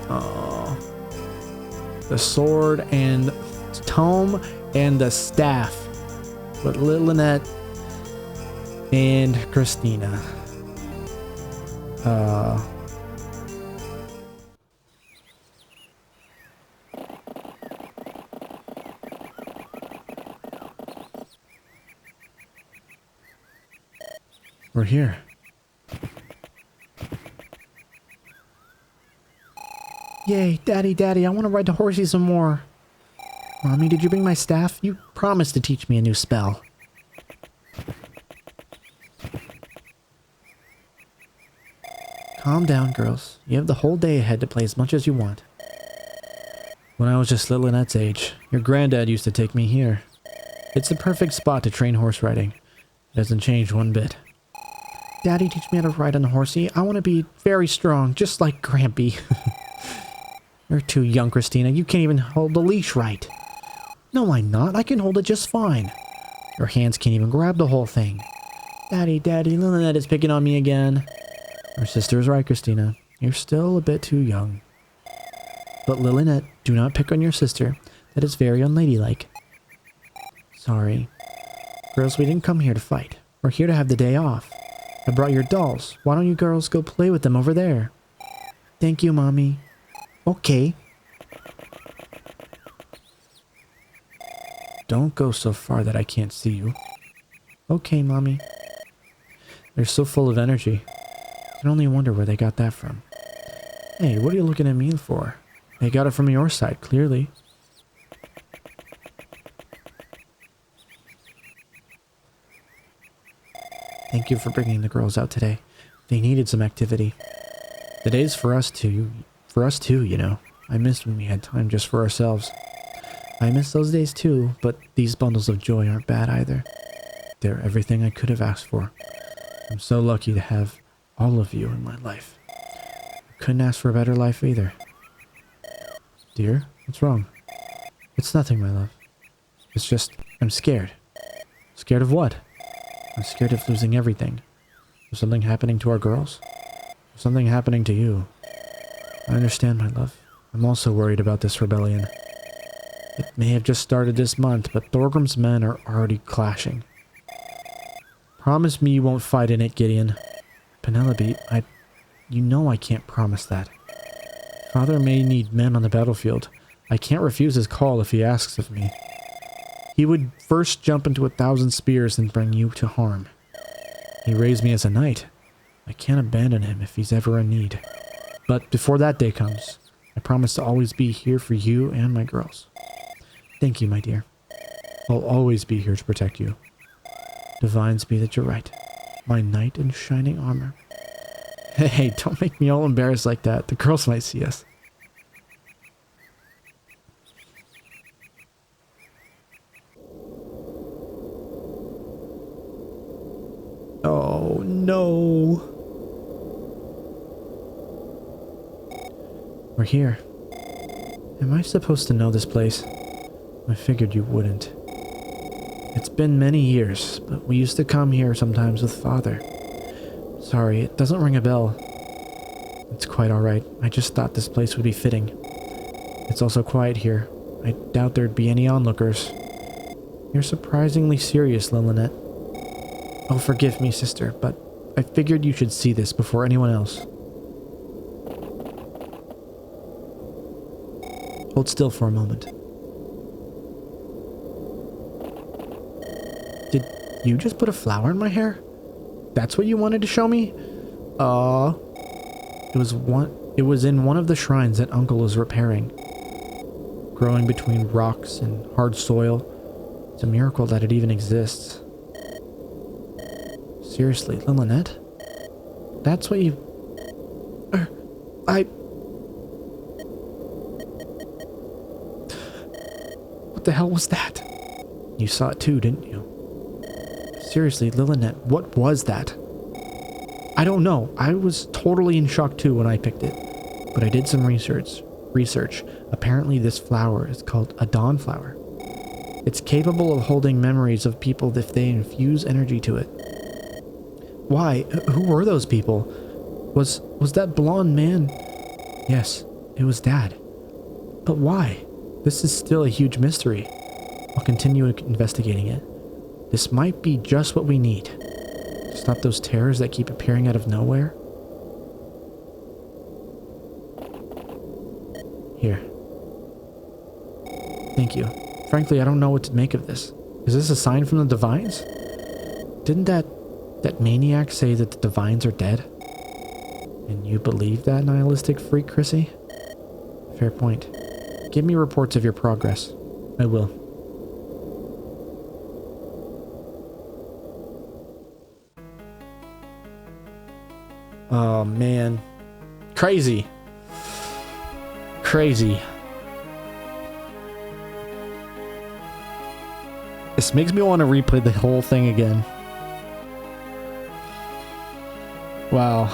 Oh. The sword and tome and the staff. With Lynette and Christina. We're here. Yay, Daddy, I want to ride the horsey some more. Mommy, did you bring my staff? You promised to teach me a new spell. Calm down, girls. You have the whole day ahead to play as much as you want. When I was just little Lynette's age, your granddad used to take me here. It's the perfect spot to train horse riding. It hasn't changed one bit. Daddy, teach me how to ride on the horsey. I want to be very strong, just like Grampy. You're too young, Christina. You can't even hold the leash right. No, I'm not. I can hold it just fine. Your hands can't even grab the whole thing. Daddy, Lynette is picking on me again. Our sister is right, Christina. You're still a bit too young. But Lynette, do not pick on your sister. That is very unladylike. Sorry. Girls, we didn't come here to fight. We're here to have the day off. I brought your dolls. Why don't you girls go play with them over there? Thank you, Mommy. Okay. Don't go so far that I can't see you. Okay, Mommy. They're so full of energy. I can only wonder where they got that from. Hey, what are you looking at me for? They got it from your side, clearly. Thank you for bringing the girls out today. They needed some activity. The day's for us too, you know. I miss when we had time just for ourselves. I miss those days too, but these bundles of joy aren't bad either. They're everything I could have asked for. I'm so lucky to have all of you in my life. I couldn't ask for a better life either. Dear, what's wrong? It's nothing, my love. It's just, I'm scared. Scared of what? I'm scared of losing everything. Is something happening to our girls? Is something happening to you? I understand, my love. I'm also worried about this rebellion. It may have just started this month, but Thorgrim's men are already clashing. Promise me you won't fight in it, Gideon. Penelope, you know I can't promise that. Father may need men on the battlefield. I can't refuse his call if he asks of me. He would first jump into 1,000 spears and bring you to harm. He raised me as a knight. I can't abandon him if he's ever in need. But before that day comes, I promise to always be here for you and my girls. Thank you, my dear. I'll always be here to protect you. Divines be that you're right. My knight in shining armor. Hey, don't make me all embarrassed like that. The girls might see us. Oh, no. We're here. Am I supposed to know this place? I figured you wouldn't. It's been many years, but we used to come here sometimes with Father. Sorry, it doesn't ring a bell. It's quite alright. I just thought this place would be fitting. It's also quiet here. I doubt there'd be any onlookers. You're surprisingly serious, Lynette. Oh, forgive me, sister, but I figured you should see this before anyone else. Hold still for a moment. Did you just put a flower in my hair? That's what you wanted to show me? It was in one of the shrines that Uncle was repairing. growing between rocks and hard soil. It's a miracle that it even exists. Seriously, Lynette? That's what you... What the hell was that? You saw it too, didn't you? Seriously, Lynette, what was that? I don't know. I was totally in shock too when I picked it. But I did some research. Apparently this flower is called a dawn flower. It's capable of holding memories of people if they infuse energy to it. Why? Who were those people? Was that blonde man? Yes, it was Dad. But why? This is still a huge mystery. I'll continue investigating it. This might be just what we need. To stop those terrors that keep appearing out of nowhere. Here. Thank you. Frankly, I don't know what to make of this. Is this a sign from the Divines? Didn't that maniac say that the Divines are dead? And you believe that, nihilistic freak, Chrissy? Fair point. Give me reports of your progress. I will. Oh, man. Crazy. Crazy. This makes me want to replay the whole thing again. Wow.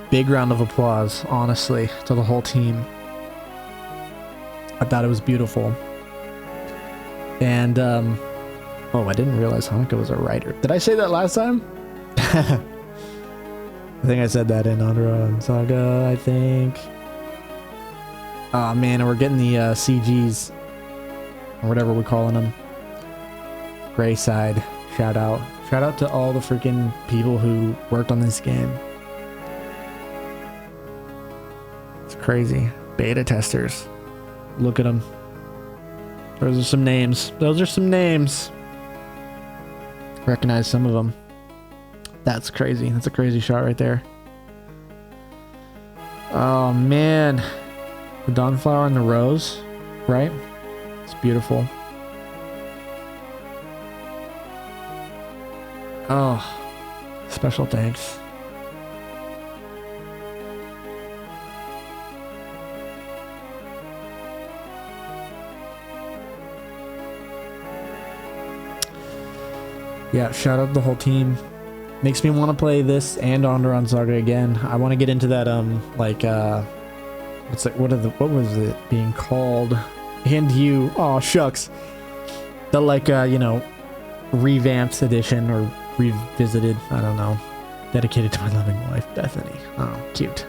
Big round of applause, honestly, to the whole team. I thought it was beautiful. And, oh, I didn't realize Hanukkah was a writer. Did I say that last time? I think I said that in Rebellion Saga, I think. Oh man, and we're getting the CGs, or whatever we're calling them. Gray side, shout out. Shout out to all the freaking people who worked on this game. It's crazy. Beta testers. Look at them. Those are some names. Those are some names. Recognize some of them. That's crazy. That's a crazy shot right there. Oh man. The dawnflower and the rose, right? It's beautiful. Oh, special thanks. Yeah, shout out to the whole team. Makes me want to play this and Rebellion Saga again. I want to get into that what was it being called? And you, oh shucks. The revamped edition or revisited, I don't know. Dedicated to my loving wife, Bethany. Oh, cute.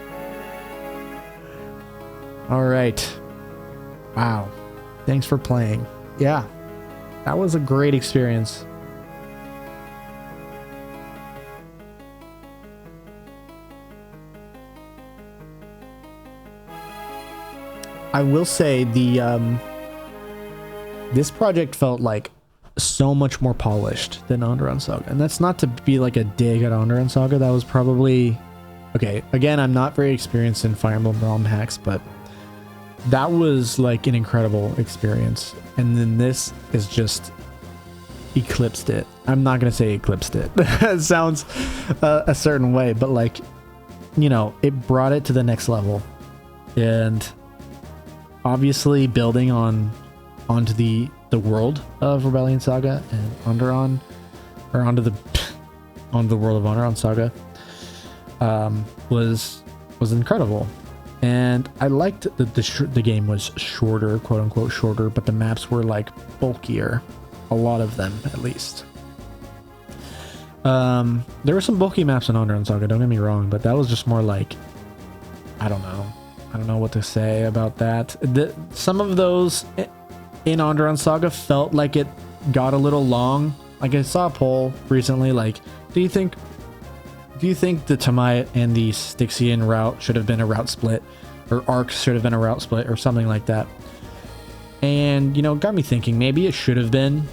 All right. Wow. Thanks for playing. Yeah. That was a great experience. I will say this project felt like so much more polished than Rebellion Saga, and that's not to be like a dig at Rebellion Saga. That was probably okay. Again, I'm not very experienced in Fire Emblem ROM hacks, but that was like an incredible experience. And then this is just eclipsed it. I'm not gonna say eclipsed it. It sounds a certain way, but like, it brought it to the next level, and obviously building onto the world of Rebellion Saga and onto the world of Rebellion Saga was incredible. And I liked that the game was shorter, quote unquote shorter, but the maps were like bulkier, a lot of them at least. There were some bulky maps in Rebellion Saga, don't get me wrong, but that was just more like, I don't know what to say about that. Some of those in Rebellion Saga felt like it got a little long. Like I saw a poll recently, like, do you think the Tamaya and the Styxian route should have been a route split, or arcs should have been a route split, or something like that? And got me thinking maybe it should have been,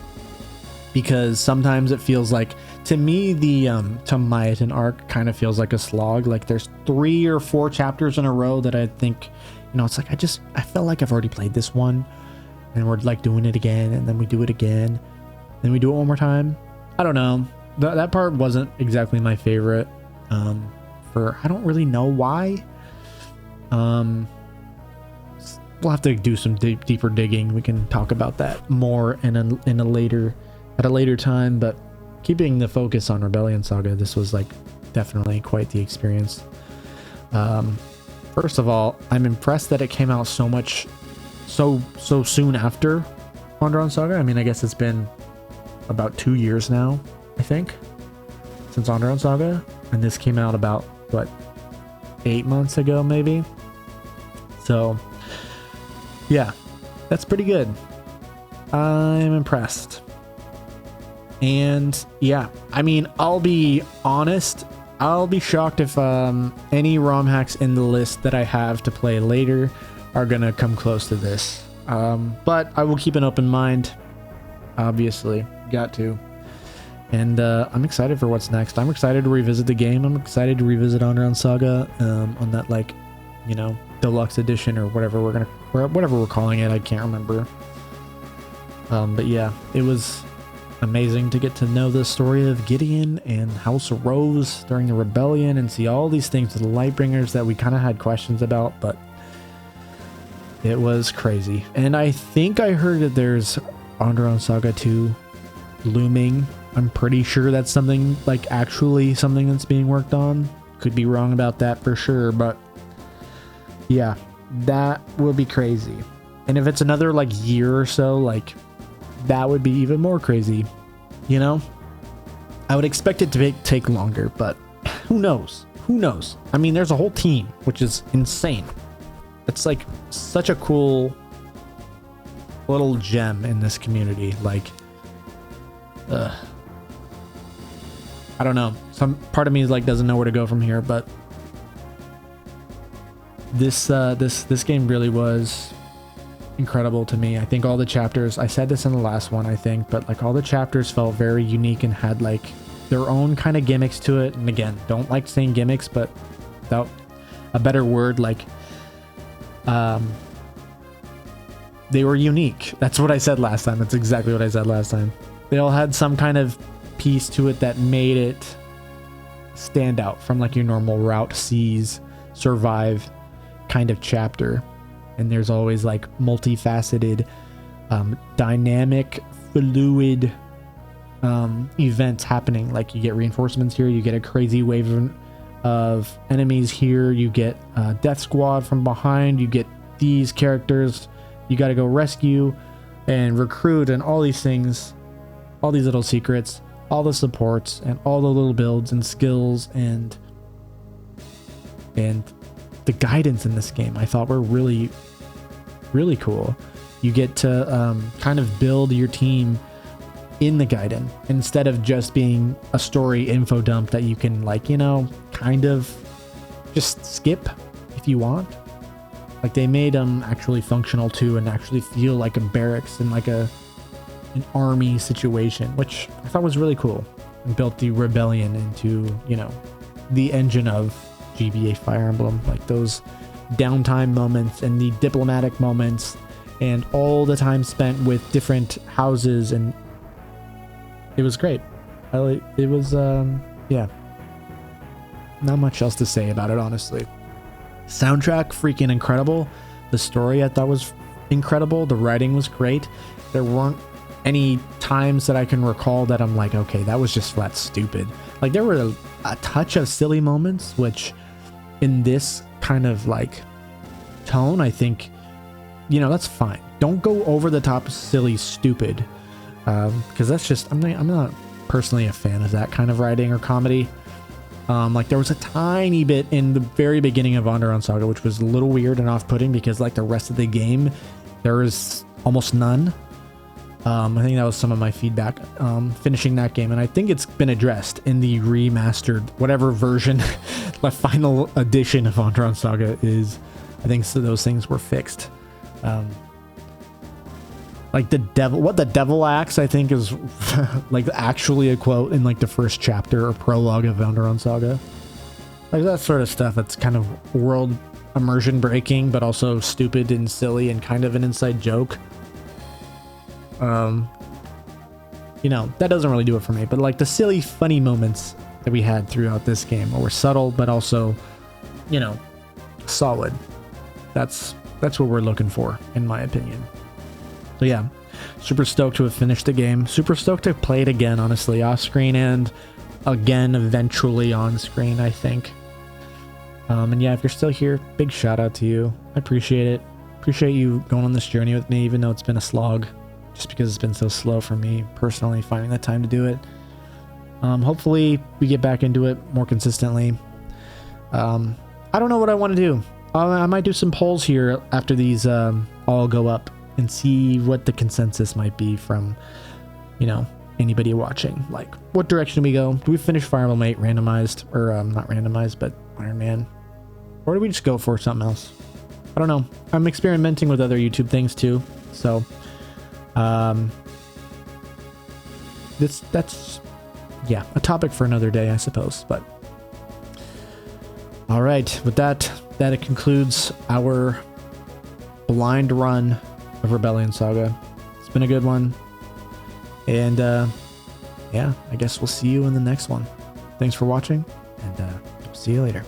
because sometimes it feels like, to me, the Tamayan arc kind of feels like a slog. Like there's 3 or 4 chapters in a row that I think You know, it's like I felt like I've already played this one, and we're like doing it again, and then we do it again, then we do it one more time. I don't know. That part wasn't exactly my favorite. I don't really know why. We'll have to do some deeper digging. We can talk about that more at a later time. But keeping the focus on Rebellion Saga, this was like definitely quite the experience. First of all, I'm impressed that it came out so soon after Rebellion Saga. I mean, I guess it's been about 2 years now, I think, since Rebellion Saga, and this came out about what, 8 months ago maybe. So yeah, that's pretty good. I'm impressed. And yeah, I mean, I'll be honest, I'll be shocked if any ROM hacks in the list that I have to play later are gonna come close to this. But I will keep an open mind, obviously, got to. And I'm excited for what's next. I'm excited to revisit the game. I'm excited to revisit Rebellion Saga on that, like, you know, deluxe edition or whatever we're calling it. I can't remember. But yeah, it was amazing to get to know the story of Gideon and House Rose during the rebellion and see all these things with the Lightbringers that we kind of had questions about, but it was crazy. And I think I heard that there's Rebellion Saga 2 looming. I'm pretty sure that's something, like, actually something that's being worked on. Could be wrong about that for sure, but yeah, that will be crazy. And if it's another, like, year or so, like, that would be even more crazy, you know? I would expect it to take longer, but who knows? Who knows? I mean, there's a whole team, which is insane. It's like such a cool little gem in this community. Like, I don't know. Some part of me is like doesn't know where to go from here, but this game really was incredible to me. I think all the chapters, I said this in the last one, I think, but like all the chapters felt very unique and had like their own kind of gimmicks to it. And again, don't like saying gimmicks, but without a better word, like they were unique. That's what I said last time. That's exactly what I said last time. They all had some kind of piece to it that made it stand out from like your normal Route C's survive kind of chapter. And there's always like multifaceted, dynamic, fluid events happening. Like you get reinforcements here, you get a crazy wave of enemies here, you get Death Squad from behind, you get these characters you got to go rescue and recruit, and all these things, all these little secrets, all the supports, and all the little builds and skills and the guidance in this game I thought were really, really cool. You get to kind of build your team in the Gaiden instead of just being a story info dump that you can, like, you know, kind of just skip if you want. Like they made them actually functional too and actually feel like a barracks and like an army situation, which I thought was really cool, and built the rebellion into, you know, the engine of GBA Fire Emblem. Like those downtime moments and the diplomatic moments and all the time spent with different houses, and it was great. It was yeah, not much else to say about it, honestly. Soundtrack freaking incredible. The story I thought was incredible. The writing was great. There weren't any times that I can recall that I'm like, okay, that was just flat stupid. Like there were a touch of silly moments, which in this kind of like tone, I think, you know, that's fine. Don't go over the top silly stupid, because that's just, I'm not personally a fan of that kind of writing or comedy. Like there was a tiny bit in the very beginning of Rebellion Saga, which was a little weird and off-putting because like the rest of the game, there is almost none. I think that was some of my feedback finishing that game, and I think it's been addressed in the remastered, whatever version, the final edition of Rebellion Saga is. I think so those things were fixed. Like what the devil acts, I think is like actually a quote in like the first chapter or prologue of Rebellion Saga. Like that sort of stuff. It's kind of world immersion breaking, but also stupid and silly and kind of an inside joke. You know, that doesn't really do it for me, but like the silly, funny moments that we had throughout this game were subtle, but also, you know, solid. That's what we're looking for, in my opinion. So yeah, super stoked to have finished the game. Super stoked to play it again, honestly, off screen and again, eventually on screen, I think. And yeah, if you're still here, big shout out to you. I appreciate it. Appreciate you going on this journey with me, even though it's been a slog, just because it's been so slow for me personally, finding the time to do it. Hopefully we get back into it more consistently. I don't know what I want to do. I might do some polls here after these all go up and see what the consensus might be from, you know, anybody watching. Like, what direction do we go? Do we finish Fire Emblem 8 randomized? Or, not randomized, but Iron Man? Or do we just go for something else? I don't know. I'm experimenting with other YouTube things too. So, that's, yeah, a topic for another day, I suppose. But, all right, with that it concludes our blind run of Rebellion Saga. It's been a good one. And, yeah, I guess we'll see you in the next one. Thanks for watching, and see you later.